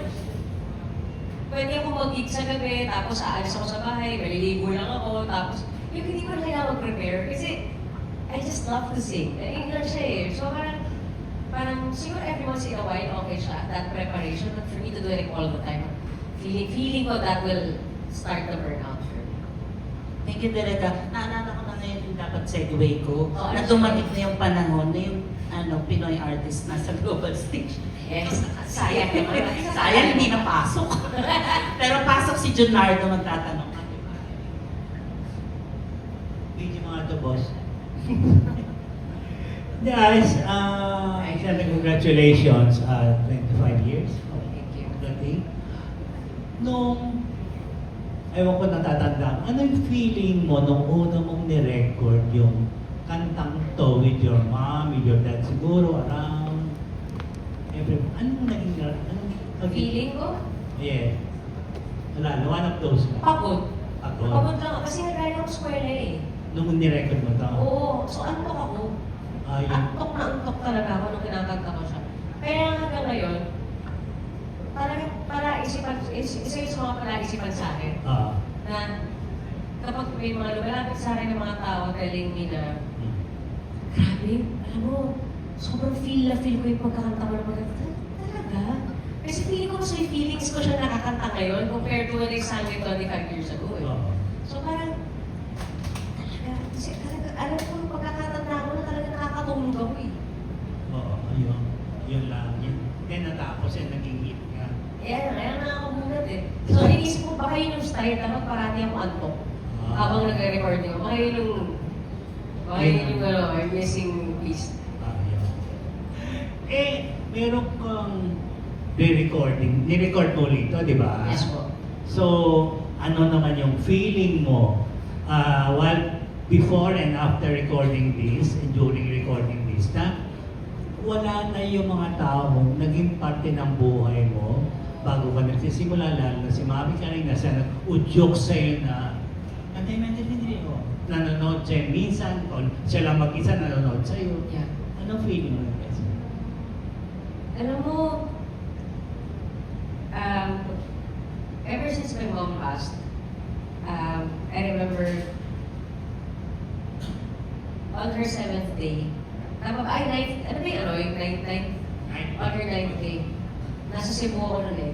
pwede ako mag-gig sa gabi, tapos aalis ako sa bahay, maliligo lang ako, tapos yung hindi ko na kailangan mag-prepare. Kasi I just love to sing. Yun lang siya eh. So parang siguro every once in a while, okay siya, that preparation. But for me to do it all the time, feeling ko that will start the burnout for me. Thank you, Directa. Naalala ko na ngayon yung dapat segue ko, Oh, na dumating na yung panahon na yung Pinoy artist nasa global stage. Yes, sayang naman. Sayang, hindi napasok. Pero pasok si Junardo, magtatanong. Hindi mga to, boss. Guys, congratulations, 25 years. Thank you. Dating. Nung, ewan ko natatandaan, ano yung feeling mo nung una mong ni-record yung kantang to with your mom, with your dad, siguro around every, anong Feeling ko, Yeah. Wala, one of those. pagod. Pagod. Pagod lang. Kasi nag-rally ako sa eskwela eh. Nung ni-record mo to? Oo. So, antok ako. Ayun. Antok na antok talaga ako nung kinakanta ko siya. Kaya hanggang ngayon, talagang isa yung sa mga palaisipan sa akin. Na kapag may mga lumalapit sa akin ng mga tao telling me na, grabe, alam mo, sobrang feel ko yung pagkakanta ko ng mga talaga? Kasi feeling ko mas may feelings ko siya nakakanta ngayon compared to when I sang it 25 years ago eh. So parang, talaga, kasi talaga, alam ko yung pagkakatanda ko na talaga nakakatulog ako eh. Oo, ayun. Yun lang. Yun. Then natapos yung naging hit nga. Kaya nakakamulat eh. So inisip ko, baka yun yung style, dapat parati ako antok. Habang nagre-recording ako, baka yun yung I'm missing piece. Ayun. Meron kang ni-record mo ulit to, di ba? Yes po. So, ano naman yung feeling mo while before and after recording this and during recording this na wala na yung mga taong naging parte ng buhay mo bago ka nagsisimula, lalo na si Mami Karina sa nag-udyok sa'yo na hindi mo nanonood sa'yo minsan o siya lang mag-isa nanonood sa'yo. Yeah. Anong feeling mo? Alam mo, ever since my mom passed, I remember on her 7th day, tama ba? Ay, 9th, ano ba yung 9th? On her 9th day, nasa Cebu ako nun eh.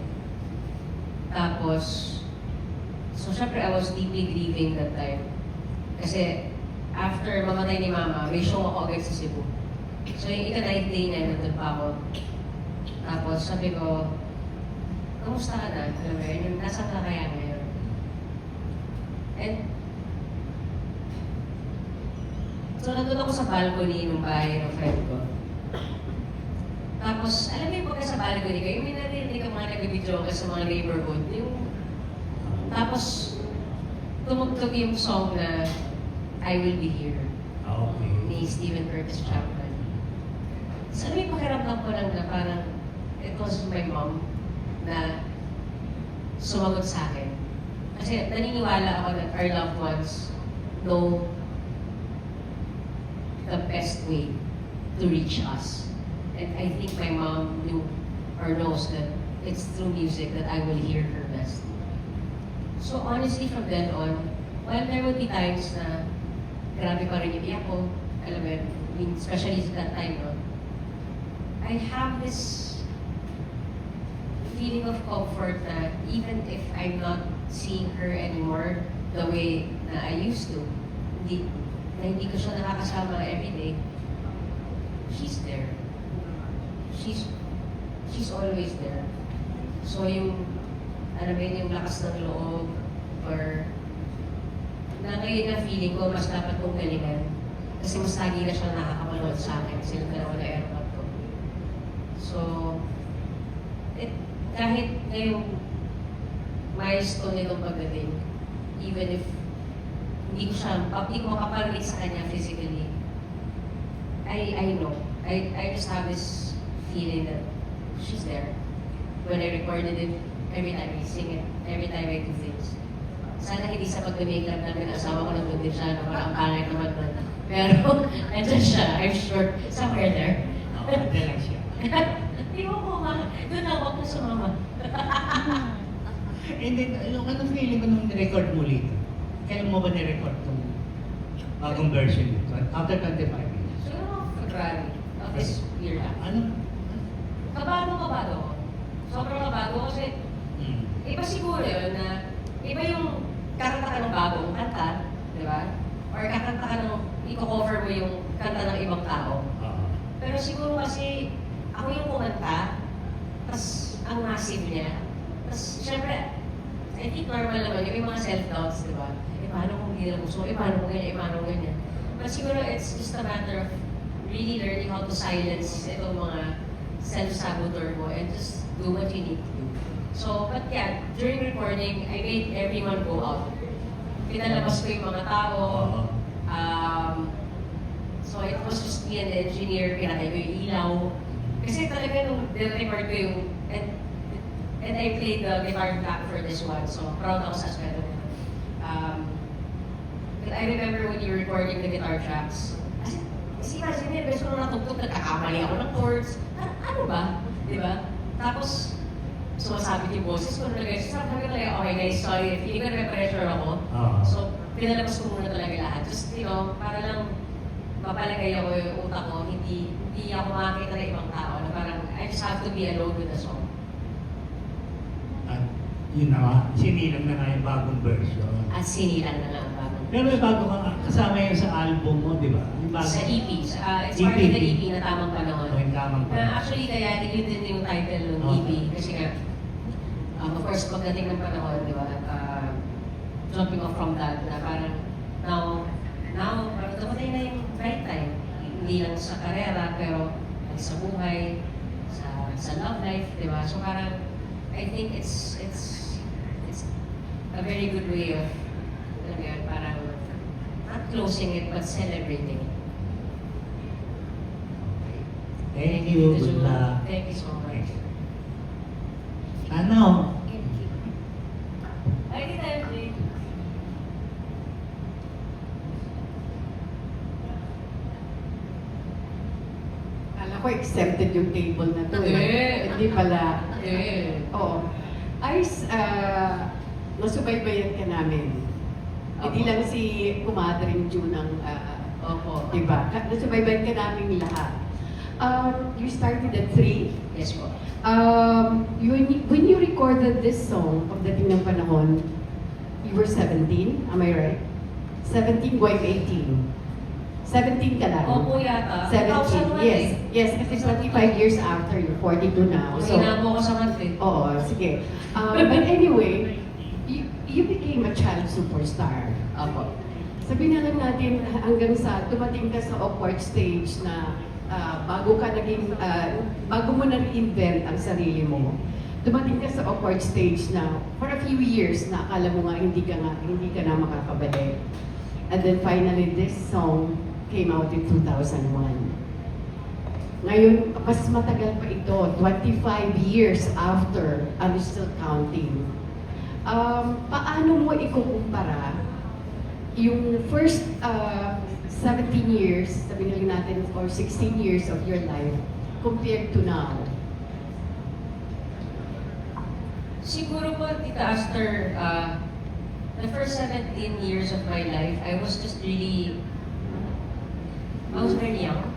Tapos, so syempre I was deeply grieving that time. Kasi after mamatay ni Mama, may show ako agad sa Cebu. So yung ika-9th day na, nandun pa ako. Tapos sabi ko, kamusta ka na? Alam mo yun, nasa ka kaya ngayon? And so nandun ako sa balcony ng bahay ng friend ko. Tapos, alam mo yung pagka sa balcony kayo, may narinig ang mga nag-video ka sa mga neighborhood. Tapos, tumugtog yung song na I Will Be Here Okay. ni Stephen Curtis Chapman. So, ano yung pakiramdam ko lang na parang it was my mom na sumagot sa akin. Kasi naniniwala ako that our loved ones know the best way to reach us. And I think my mom knew or knows that it's through music that I will hear her best. So honestly, from then on, while there would be times na grabe pa rin yung iyak ko, alam mo yun, I mean, especially at that time, no? I have this feeling of comfort na even if I'm not seeing her anymore the way na I used to, hindi ko siya nakakasama everyday, she's there. She's always there. So yung, alam mo yun, yung lakas ng loob, or na ngayon na feeling ko, mas dapat kong galingan. Kasi mas lagi na siya nakakapanood sa akin kasi yung dalawa na airport ko. So, kahit ngayong milestone nitong pagdating, even if hindi ko makaparinig sa kanya physically, I know. I just have this feeling that she's there. When I recorded it, every time I sing it, every time I do things. Sana hindi sa pag-makeup namin, asawa ko nandun din siya, na parang pangit naman nun. Pero, andyan siya, I'm sure, somewhere there. Oo, andyan lang siya. Hindi mo po, doon ako ko sa mama. And then, anong feeling mo nung nirecord mo ulit? Kailan mo ba nirecord itong bagong version nito? After 25 years? Siguro, February of this year lang. Ano? Kabado ko. Sobrang kabado kasi iba siguro yun na iba yung kakanta ka ng bagong kanta, di ba? Or kakanta ka ng, i-cover mo yung kanta ng ibang tao. Pero siguro kasi ako yung kumanta, tas ang massive niya. Tas syempre, I think normal naman yung mga self-doubts, di ba? Paano kung hindi na gusto? Paano kung ganyan? Paano ganyan? But siguro it's just a matter of really learning how to silence itong mga self-saboteur mo and just do what you need to do. So, but yeah, during recording, I made everyone go out. Pinalabas ko yung mga tao. So it was just me and the engineer, pinatay ko yung ilaw. Kasi talaga nung record ko yung, and I played the guitar back for this one, so proud ako sa aspect of it. But I remember when you were recording the guitar tracks, kasi imagine mo, beses ko nung natugtog, nagkakamali ako ng chords. Ano ba? Di ba? Tapos, sumasabit yung boses ko na guys. Sabi ko talaga, okay guys, sorry, feeling ko na-pressure ako. So, pinalabas ko muna talaga lahat. Just, you know, para lang mapalagay ako yung utak ko, hindi ako makakita ng ibang tao. Na parang, I just have to be alone with the song. At yun na nga, sinilang na nga yung bagong version. At sinilang na lang ang bagong. Pero may bago ka, kasama yun sa album mo, di ba? Yung bago. Sa EP. It's part of the EP na Tamang Panahon. Yung Tamang Panahon. Actually, kaya yun din yung title ng EP. Kasi nga, of course, pagdating ng panahon, di ba? Jumping off from that, na parang now, parang dumating na yung right time. Hindi lang sa karera, pero sa buhay, sa love life, di ba? So parang, I think it's a very good way of, parang, not closing it, but celebrating it. Thank you, good luck. Thank you so much. Ano? Ay, thank you. Kala ko accepted yung table na to. Hindi. Hindi pala. Eh. Oo. Ice, nasubaybayan ka namin. Hindi lang si Kumadring June ang, Opo. diba? Nasubaybayan ka namin lahat. You started at 3. Yes po. When you recorded this song, Pagdating ng Panahon, you were 17, am I right? 17 going 18. 17 ka lang. Opo yata. 17, yes. Yes, kasi 25 years after, you're 42 now. So, hinabo ko sa month eh. Oo, sige. But anyway, you became a child superstar. Opo. Sabihin na lang natin hanggang sa dumating ka sa awkward stage na bago mo na-reinvent ang sarili mo, dumating ka sa awkward stage na for a few years na akala mo nga hindi ka na makakabalik. And then finally, this song came out in 2001. Ngayon, mas matagal pa ito, 25 years after, I'm still counting. Paano mo ikukumpara yung first 17 years, sabihin lang natin, or 16 years of your life compared to now? Siguro po, Tita Aster, the first 17 years of my life, I was very young.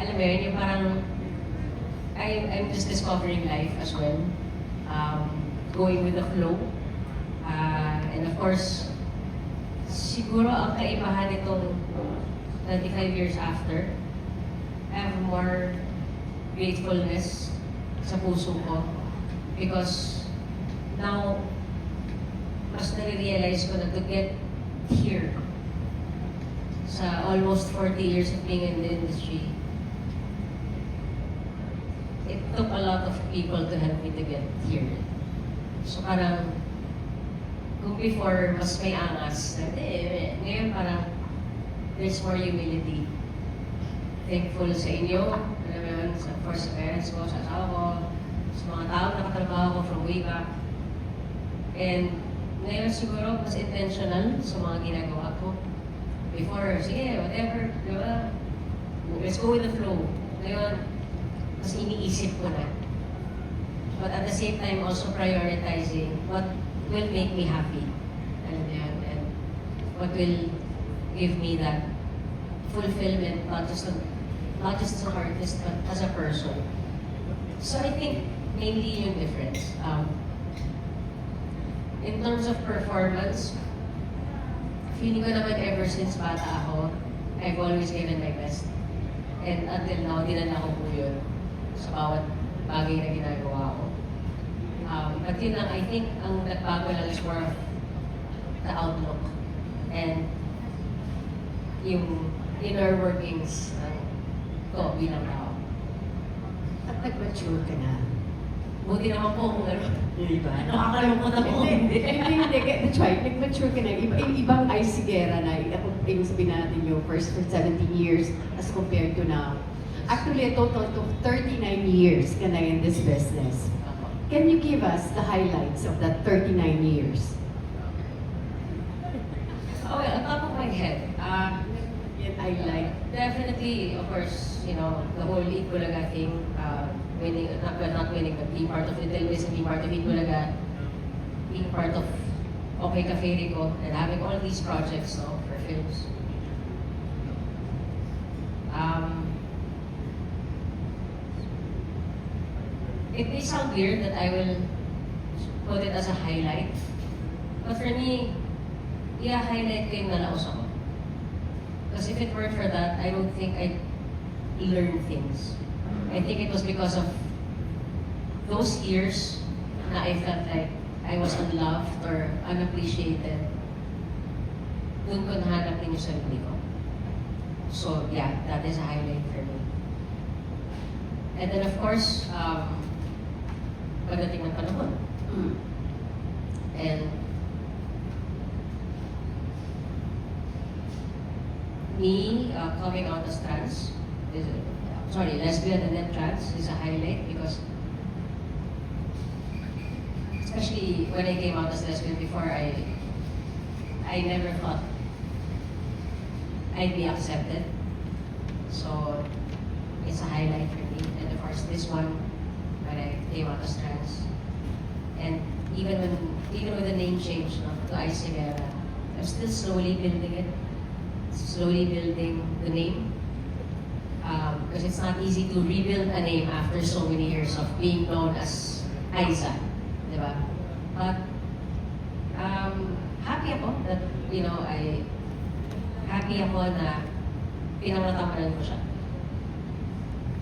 Alam mo yun, yung parang, I'm just discovering life as well. Going with the flow. And of course, siguro ang kaibahan nitong 25 years after, I have more gratefulness sa puso ko. Because now, mas nare-realize ko na to get here sa almost 40 years of being in the industry, it took a lot of people to help me to get here. So parang, kung before, mas may angas, ngayon parang, there's more humility. Thankful sa inyo, alam mo yun, sa first parents ko, sa asawa ko, sa mga tao na katrabaho ko from way back. And ngayon siguro, mas intentional sa mga ginagawa ko. Before, sige, whatever, di ba? Let's go with the flow. Ngayon, mas iniisip ko na. But at the same time, also prioritizing what will make me happy. Alam mo yan, and what will give me that fulfillment, not just as an artist, but as a person. So I think mainly yung difference. In terms of performance, feeling ko naman ever since bata ako, I've always given my best. And until now, dinala ko po yun sa bawat bagay na ginagawa ko. But yun lang, I think ang nagbago lang is more of the outlook and yung inner workings ko bilang tao. At nag-mature ka na. Buti naman po kung ano. Diba? Nakakalungkot ako. Hindi, that's right. Nag-mature ka na. Ibang Ice Sigera na, ibig sabihin natin yung first 17 years as compared to now. Actually, a total of 39 years ka na in this business. Can you give us the highlights of that 39 years? Oh, well, on top of my head, I like. definitely, of course, you know, the whole Eat Bulaga thing, winning, not winning, but being part of the Telvis and being part of Eat Bulaga, being part of Okay Cafe Rico, and having all these projects for films. It may sound weird that I will put it as a highlight, but for me, highlight ko yung nalaos ako. Because if it weren't for that, I don't think I'd learn things. I think it was because of those years na I felt like I was unloved or unappreciated. Doon ko nahanap din yung sarili ko. So yeah, that is a highlight for me. And then of course, pagdating ng panahon. And me coming out as trans, lesbian and then trans is a highlight because especially when I came out as lesbian before, I never thought I'd be accepted. So it's a highlight for me. And of course this one, when I came out as trans. And even with the name change to Ice Sigera, I'm still slowly building it. Slowly building the name. Because it's not easy to rebuild a name after so many years of being known as Aiza. Diba? But happy ako that, happy ako na pinanglatamanan ko siya.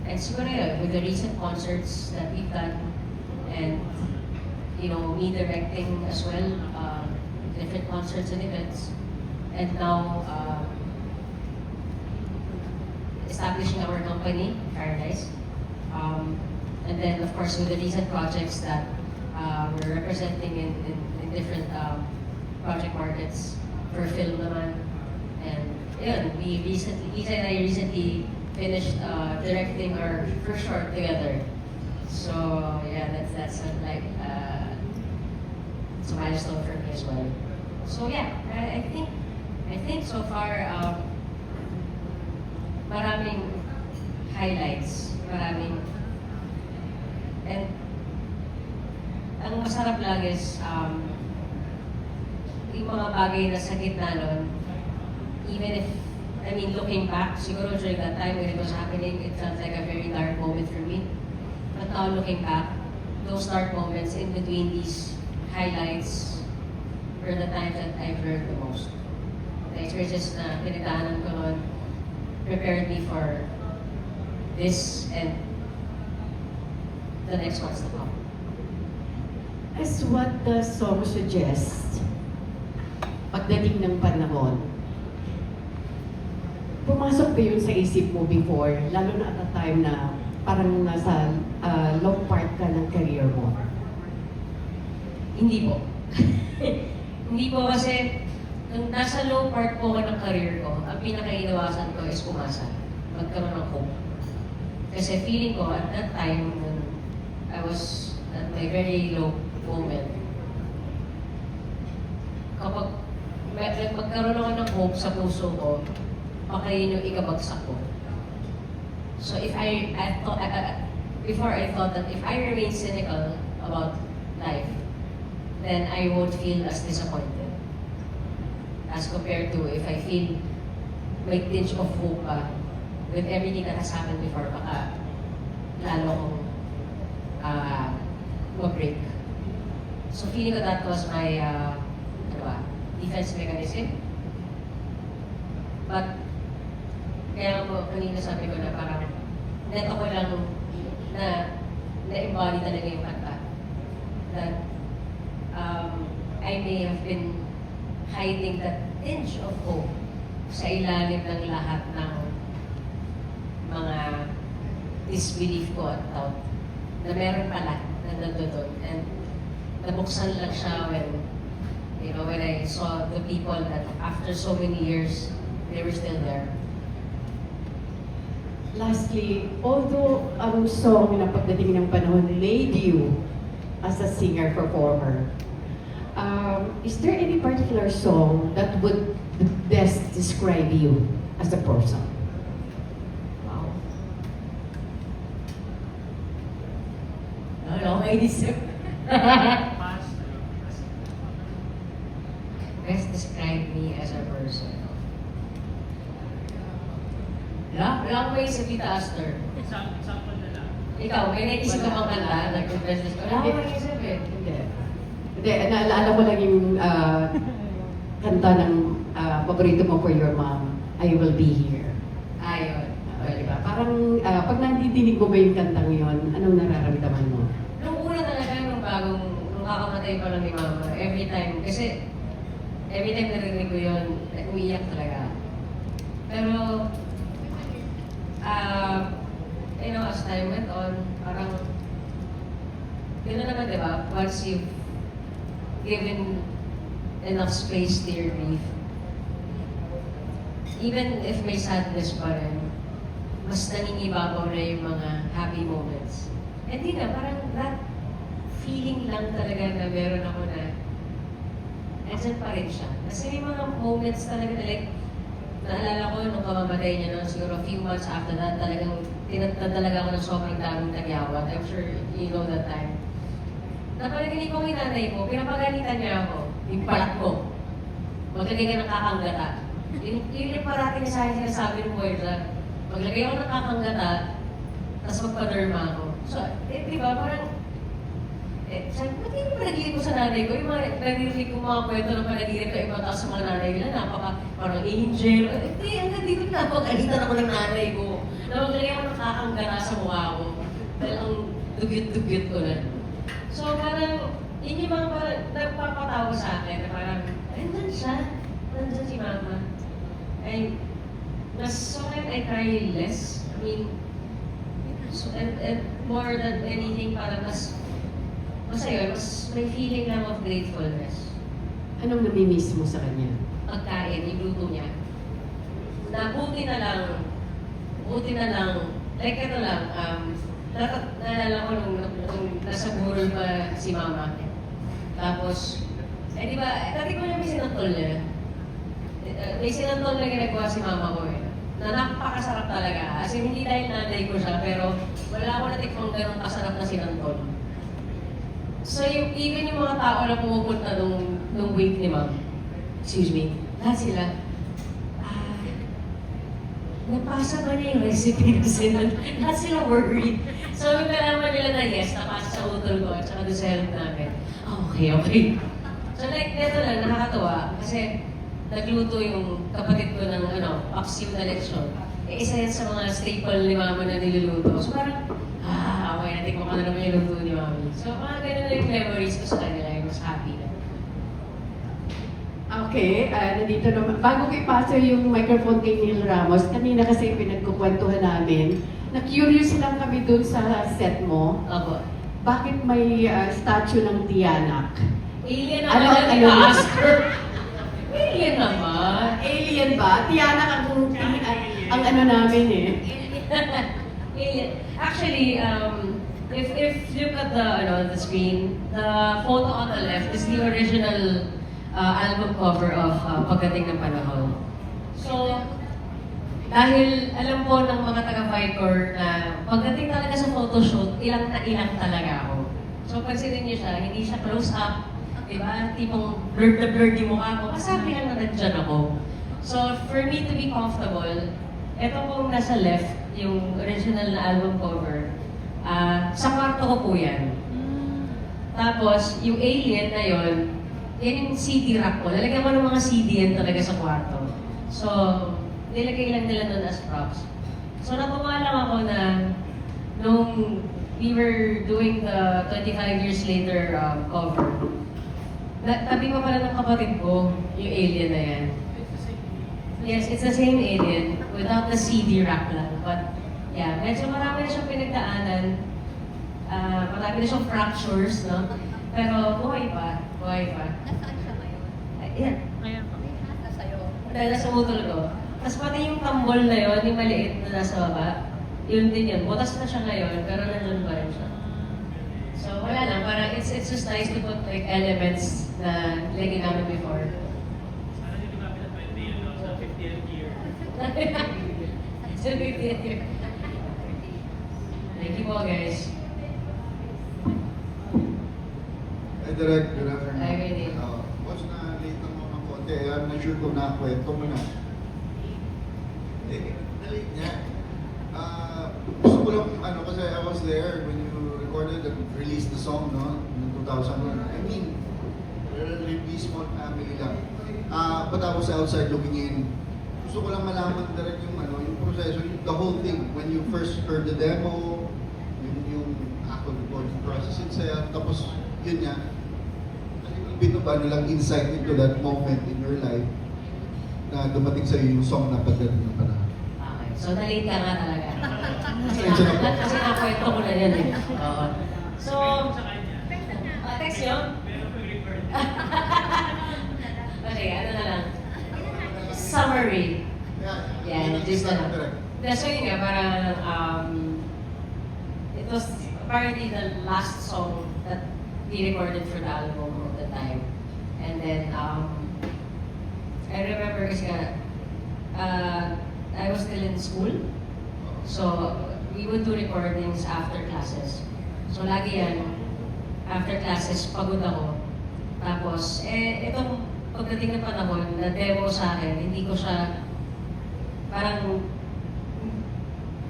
And siguro yun, with the recent concerts that we've done, and me directing as well, different concerts and events, and now establishing our company, Paradise. And then, of course, with the recent projects that we're representing in different project markets for film naman. And yun, Lisa and I recently finished directing our first short together. So yeah, that's like it's a milestone for me as well. So yeah, I think so far maraming highlights, and ang masarap lang is yung mga bagay na sa gitna nun, even if, I mean, looking back, siguro during that time when it was happening, it felt like a very dark moment for me. But now looking back, those dark moments in between these highlights were the times that I've learned the most. The experiences na pinagdaanan ko noon prepared me for this and the next ones to come. As what the song suggests, pagdating ng panahon, pumasok ba yun sa isip mo before, lalo na at a time na parang nasa low part ka ng career mo? Hindi po. Hindi po kasi nung nasa low part po ako ng career ko, ang pinaka-iniwasan ko is pumasa. Magkaroon ng hope. Kasi feeling ko at that time when I was at my very low moment, kapag magkaroon ako ng hope sa puso ko, baka yun yung ikabagsak ko. So if before I thought that if I remain cynical about life, then I won't feel as disappointed. As compared to if I feel may tinge of hope with everything that has happened before, baka lalo akong mag-break. So feeling ko that was my defense mechanism. But kaya ko kanina sabi ko na parang neto ko lang na-embody talaga yung kanta. That I may have been hiding that tinge of hope sa ilalim ng lahat ng mga disbelief ko at doubt na meron pala na nandun. And nabuksan lang siya when I saw the people that after so many years, they were still there. Lastly, although ang song na pagdating ng panahon made you as a singer-performer, is there any particular song that would best describe you as a person? Wow. Wala akong isip. Best describe me as a person. Wala akong maisip dito, Aster. Example na lang. Ikaw, may naisip ka bang kanta? Nag-best describe? Wala akong maisip eh. Hindi, naalala ko lang yung kanta ng paborito mo for your mom, I Will Be Here. Ayun. Diba? Parang pag nandidinig mo ba yung kantang yun, anong nararamdaman mo? Nung una talaga, nung kakamatay pa lang ni Mama, every time narinig ko yun, umiiyak talaga. Pero, as time went on, parang, yun na naman, di ba? Once you've given enough space to your grief, even if may sadness pa rin, mas nangingibabaw na yung mga happy moments. Hindi na, parang that feeling lang talaga na meron ako na andyan pa rin siya. Kasi may mga moments talaga na like, naalala ko nung kamamatay niya na siguro a few months after that, talagang tinatad talaga ako ng sobrang daming tagyawat. I'm sure you know that time. Napalagay ko yung nanay mo, pinapagalitan niya ako, yung palat ko. Maglagay ka ng kakanggata. Yun yung parating niya sa akin sinasabi ng Moira. Maglagay ako ng kakanggata, tapos magpa-derma ako. So, di ba, parang, sabi ko, ba't yung panaginip ko sa nanay ko? Yung mga narinig ko mga kwento ng panaginip na iba sa mga nanay nila, parang angel. Hindi, hanggang dito napagalitan ako ng nanay ko. Maglagay ako ng kakanggata sa mukha ko. Dahil ang dugyot-dugyot ko na. So parang, yun yung mga parang nagpapatawa sa akin na parang, nandun siya, nandun si Mama. Ay, mas sa akin, I cry less. I mean, so, and more than anything, parang mas ayun, mas may feeling lang of gratefulness. Anong namimiss mo sa kanya? Pagkain, yung luto niya. Na buti na lang, like ito lang, naalala ko nung nasa burol pa si mama. Tapos, di ba, dati ko niya may sinantol niya. May sinantol na ginagawa si mama ko eh. Na napakasarap talaga. As in, hindi dahil nanay ko siya, pero wala ako natikmang ganun kasarap na sinantol. So, even yung mga tao na pumupunta nung wake ni ma'am, excuse me, lahat sila, napasa ba niya yung recipe kasi lahat sila worried. So, yung nalaman nila na yes, napasa sa utol ko at saka doon sa help namin. Okay. So, like, neto lang, nakakatawa kasi nagluto yung kapatid ko ng paksiw na lechon. Isa yan sa mga staple ni mama na niluluto. So, parang, okay, natikman ko na naman yung luto ni mami. So, mga ganun na yung memories ko sa kanila, yung mas happy na. Okay, nandito naman. Bago ko ipasa yung microphone kay Neil Ramos, kanina kasi pinagkukwentuhan namin, na-curious lang kami dun sa set mo. Opo. Bakit may statue ng Tiyanak? Alien Ano naman ang ang i-ask her. Alien naman. Alien ba? Tiyanak ang ano namin eh. Alien. Actually, if you look at the screen, the photo on the left is the original album cover of Pagdating ng Panahon. So, dahil alam po ng mga taga-Vicor na pagdating talaga sa photoshoot, ilang na ilang talaga ako. So, pansinin niyo siya, hindi siya close up, di ba? Tipong blurred na blurred yung mukha ko, masabi lang na nandyan ako. So, for me to be comfortable, eto pong nasa left, yung original na album cover, sa kwarto ko po yan. Tapos, yung alien na yon, yan yung CD rack ko. Lalagyan ko ng mga CD yan talaga sa kwarto. So, nilagay lang nila nun as props. So, natuwa lang ako na nung we were doing the 25 years later cover, tabi pa pala ng kapatid ko yung alien na yan. Yes, it's the same alien without the CD rack lang. But, yeah, medyo marami na siyang pinagdaanan. Marami na siyang fractures, no? Pero buhay pa. Nasaan siya ngayon? Ayan. Nasa sa'yo. Dahil nasa utol ko. Tapos pati yung tambol na yun, yung maliit na nasa baba, yun din yun. Butas na siya ngayon, pero nandun pa rin siya. So wala lang, parang it's just nice to put like elements na lagi namin before. Sana hindi namin na 20 yun sa 50th year. Sa 50th year. Thank you po guys. Hi, Direk. Good afternoon. Hi, Vinny. Boss, na late lang mo ng konti. I'm not sure kung nakwento mo na. Na-late niya. Gusto ko lang, kasi I was there when you recorded and released the song, no? In 2001. I mean, relatively small family lang. But I was outside looking in. Gusto ko lang malaman direct yung proseso, the whole thing. When you first heard the demo, yung actual recording process itself, tapos yun nga, bit of insight into that moment in your life na dumating sa'yo yung song na Pagdating ng Panahon. Okay, so na-late ka nga talaga. Kasi nakwento ko na yan eh. Oo. So, text nyo? Okay, ano na lang. Summary. Yan, just na lang. So yun nga, parang, it was apparently the last song that we recorded for the album at the time. And then, I remember kasi I was still in school. So, we would do recordings after classes. So, lagi yan, after classes, pagod ako. Tapos, itong pagdating ng panahon na demo sa akin, hindi ko siya, parang,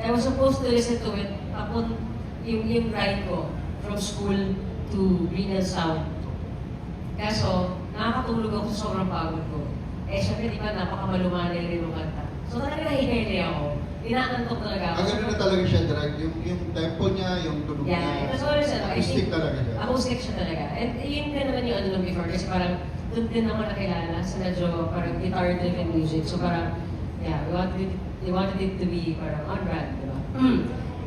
I was supposed to listen to it upon yung ride ko from school to Greenhill Sound. Kaso, nakakatulog ako sa sobrang pagod ko. Syempre, di ba, napakamalumanay rin yung kanta. So talaga nahihingi ako. Inaantok talaga ako. Ganun na talaga siya, direct. Yung tempo niya, yung tunog niya. Yeah, it was always Acoustic talaga siya. Acoustic siya talaga. And yun ka naman yung before. Kasi parang doon din ako nakilala sa medyo parang guitar-driven music. So parang Yeah, we wanted it to be parang on brand, di ba?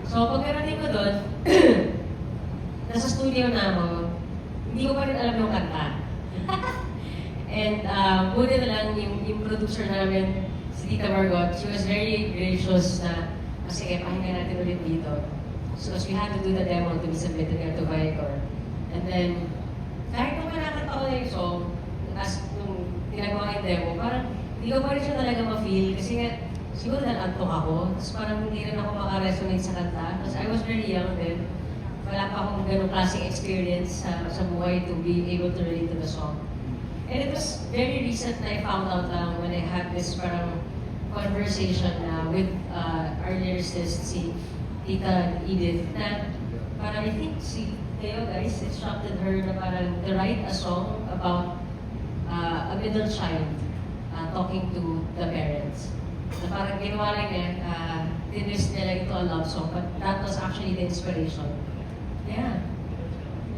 So, pagkarating ko doon, nasa studio na ako, hindi ko pa rin alam yung kanta. And buti na lang yung producer namin, si Tita Margot, she was very gracious na, sige, pahinga natin ulit dito. So we had to do the demo to be submitted here to Viacor. And then, kahit nung kinakanta ko na yung song, as nung ginagawa yung demo, parang hindi ko pa rin siya talaga ma-feel kasi nga, siguro nalantok ako. Tapos parang hindi rin ako makaresonate sa kanta. Because I was very young then. Wala pa akong ganong klaseng experience sa buhay to be able to relate to the song. And it was very recent na I found out lang when I had this parang conversation with our lyricist, si Tita Edith, na parang I think si Theo guys instructed her na parang to write a song about a middle child talking to the parents. Na parang ginawa lang niya, tinwist niya lang ito a love song, but that was actually the inspiration. Yeah.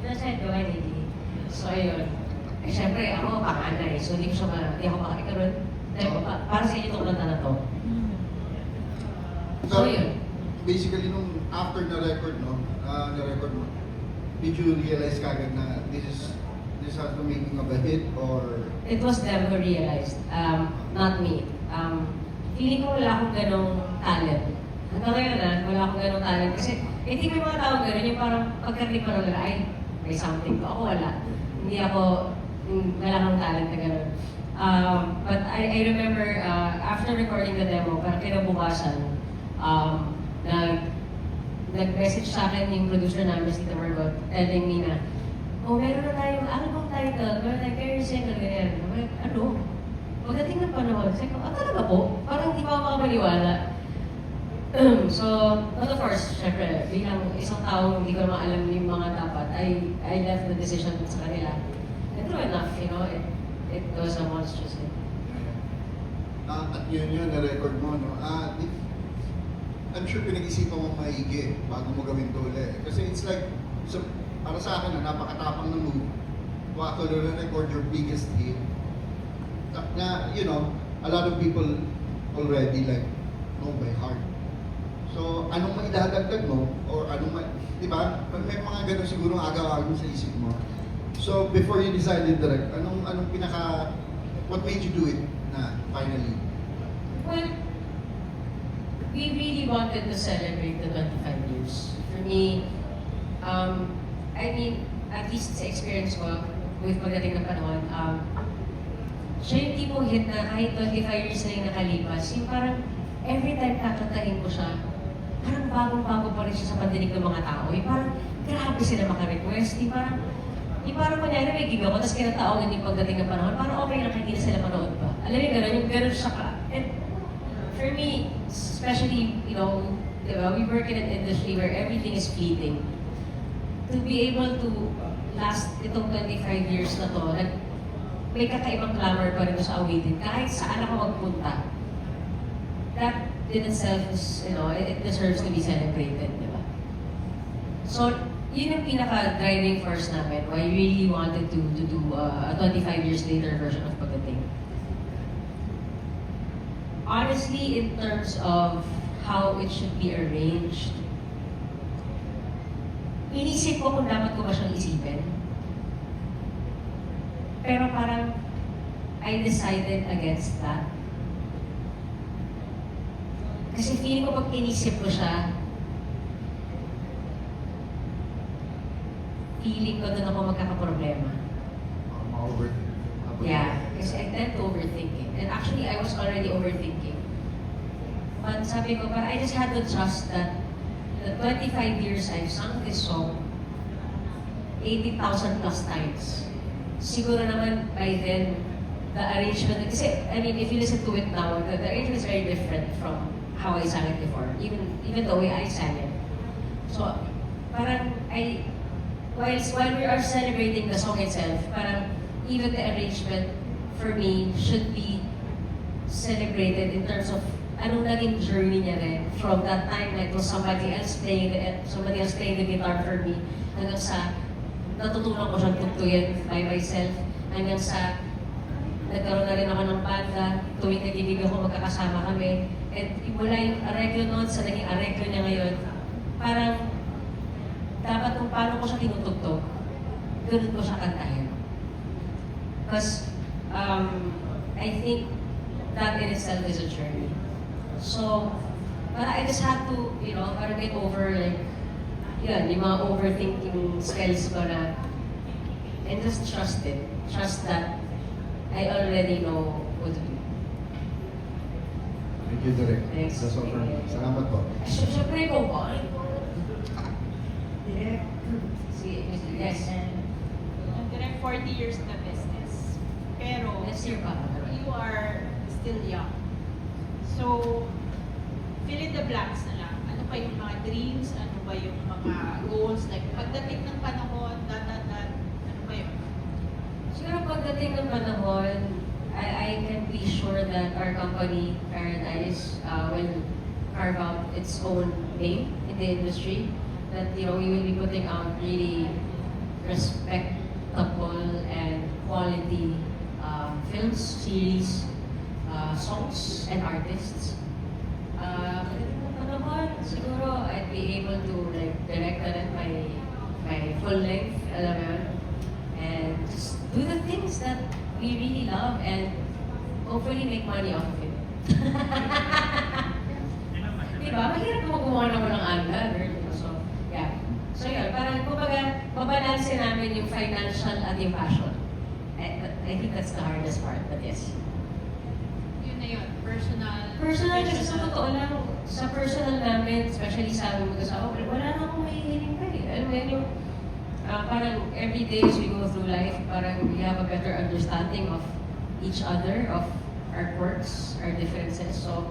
That's it, gawin hindi. So, ayun. Eh, syempre, ako, panganay. So, hindi ako makakaroon. Para sa inyo itong kanta na to. So, yun. Basically, nung after na-record, no? Na-record mo, did you realize kagad na this has to making of a hit or... It was them who realized, not me. Feeling ko wala akong ganong talent. Hanggang ngayon wala akong ganong talent. Kasi, hindi ko yung mga tao gano'n, yung parang pagkarinig pa nila, ay, may something to. Ako wala. Hindi ako, wala akong talent na gano'n. But I remember, after recording the demo, parang kinabukasan, nag-message sa akin yung producer namin, si Tita Margot, telling me na, oh, meron na tayong album title, meron tayong career single, ganyan. Ano? Pagdating ng panahon, sabi ko, talaga po? Parang hindi pa ako makapaniwala. So, of course, syempre, bilang isang tao, hindi ko naman alam yung mga dapat, I left the decision sa kanila. And true enough, you know, it was a monstrous hit. At yun na-record mo, no? I'm sure pinag-isipan mo maigi bago mo gawin to ulit. Kasi it's like, so, para sa akin, napakatapang ng move. Waka to record your biggest hit. Na, you know, a lot of people already like know by heart. So, anong maidadagdag mo? Or anong di ba? May mga ganun siguro agaw-agaw sa isip mo. So, before you decided direct, anong what made you do it na finally? Well, we really wanted to celebrate the 25 years. For me, I mean, at least sa experience ko, with pagdating ng panahon, siya yung tipong hit na kahit 25 years na yung nakalipas, yung parang every time kakantahin ko siya, parang bagong-bago pa rin siya sa pandinig ng mga tao. Yung parang grabe sila maka-request. Yung parang kunyari may gig ako, tapos kinataogan yung pagdating ng panahon, parang okay lang hindi na sila manood pa. Alam mo yung gano'n siya ka. And for me, especially, you know, diba, we work in an industry where everything is fleeting. To be able to last itong 25 years na to, may kakaibang glamour pa rin sa awitin, kahit saan ako magpunta. That in itself is, you know, it deserves to be celebrated, di ba? So, yun yung pinaka-driving force namin, why we really wanted to do a 25 years later version of Pagdating. Honestly, in terms of how it should be arranged, inisip ko kung dapat ko ba siyang isipin. Pero parang, I decided against that. Kasi feeling ko pag inisip ko siya, feeling ko doon ako magkakaproblema. Yeah, kasi I tend to overthink it. And actually, I was already overthinking. But sabi ko, I just had to trust that the 25 years I've sung this song 80,000 plus times. Siguro naman by then, the arrangement, kasi, I mean, if you listen to it now, the arrangement is very different from how I sang it before, even the way I sang it. So, parang, while we are celebrating the song itself, parang, even the arrangement, for me, should be celebrated in terms of anong naging journey niya rin from that time na it was somebody else playing the guitar for me hanggang sa natutunan ko siyang tugtuyin by myself hanggang sa nagkaroon na rin ako ng banda, tuwing nagibig ako, magkakasama kami. And mula yung areglo noon sa naging areglo niya ngayon, parang dapat kung paano ko siya tinutugtog, ganun ko siya kantahin. Because I think that in itself is a journey. So, I just had to, parang get over like, yung mga overthinking spells ko na, and just trust it. Trust that I already know what to do. Thank you, Direk. Thanks. That's all from me. Salamat po. Siyempre ko ba? Direct. Yes. Direct 40 years na business. Pero, Next year pa. you are still young. So, fill in the blanks na lang. Ano pa yung mga dreams? Ano ba yung mga goals? Like, pagdating ng panahon, ano ba yun? Siguro pagdating ng panahon, I can be sure that our company, Paradise, will carve out its own name in the industry. That, we will be putting out really respectable and quality films, series, songs, and artists. Pagdating ng panahon, siguro I'd be able to direct na rin my full length, alam mo yun, and just do the things that we really love and hopefully make money off of it. Diba? Mahirap naman gumawa ng walang andar. So, yeah. So yun, parang kumbaga, mabalansin namin yung financial at yung passion. I think that's the hardest part, but yes. Yun na yun, personal. Personal, kasi sa totoo lang, sa personal namin, especially sa aming mag-asawa, wala na akong mahihiling pa eh. Alam mo yun, yung parang every day as we go through life, parang we have a better understanding of each other, of our quirks, our differences. So,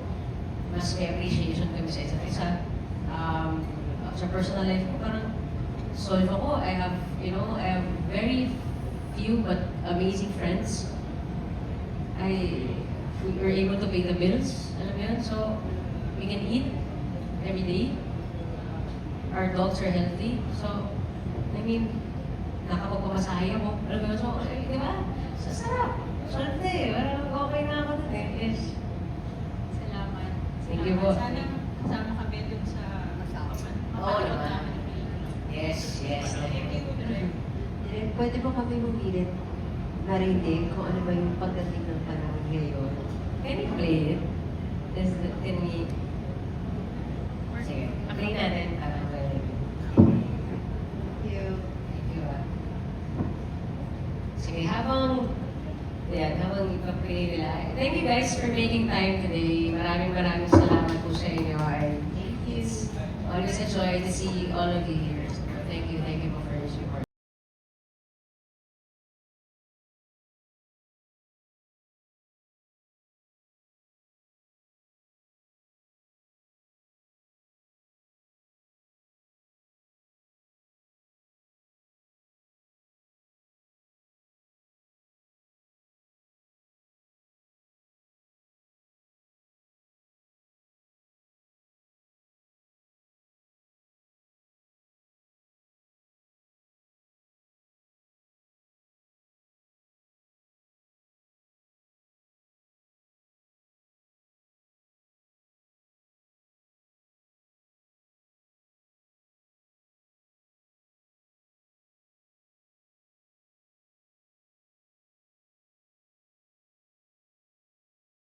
mas may appreciation kami sa isa't isa. Sa personal life ko, parang solve ako. I have very few but amazing friends. We were able to pay the bills, alam mo yun? So, we can eat every day. Our dogs are healthy. So, I mean, nakapagpamasahe ako. Alam mo yun? So, di ba? Sarap. Swerte eh. Okay na ako dun eh. Yes. Salamat. Thank you po. Sana kasama kami dun sa Oo naman. Yes. Thank you. Direct, pwede ba kami humilit narinig kung ano ba yung pagdating ng panahon ngayon? Can we play it? Can we... Sige. Play natin para marinig. Thank you. Thank you. Sige, habang ipa-play nila. Thank you guys for making time today. Maraming salamat po sa inyo. Thank you. Always a joy to see all of you here. So, thank you po for your support.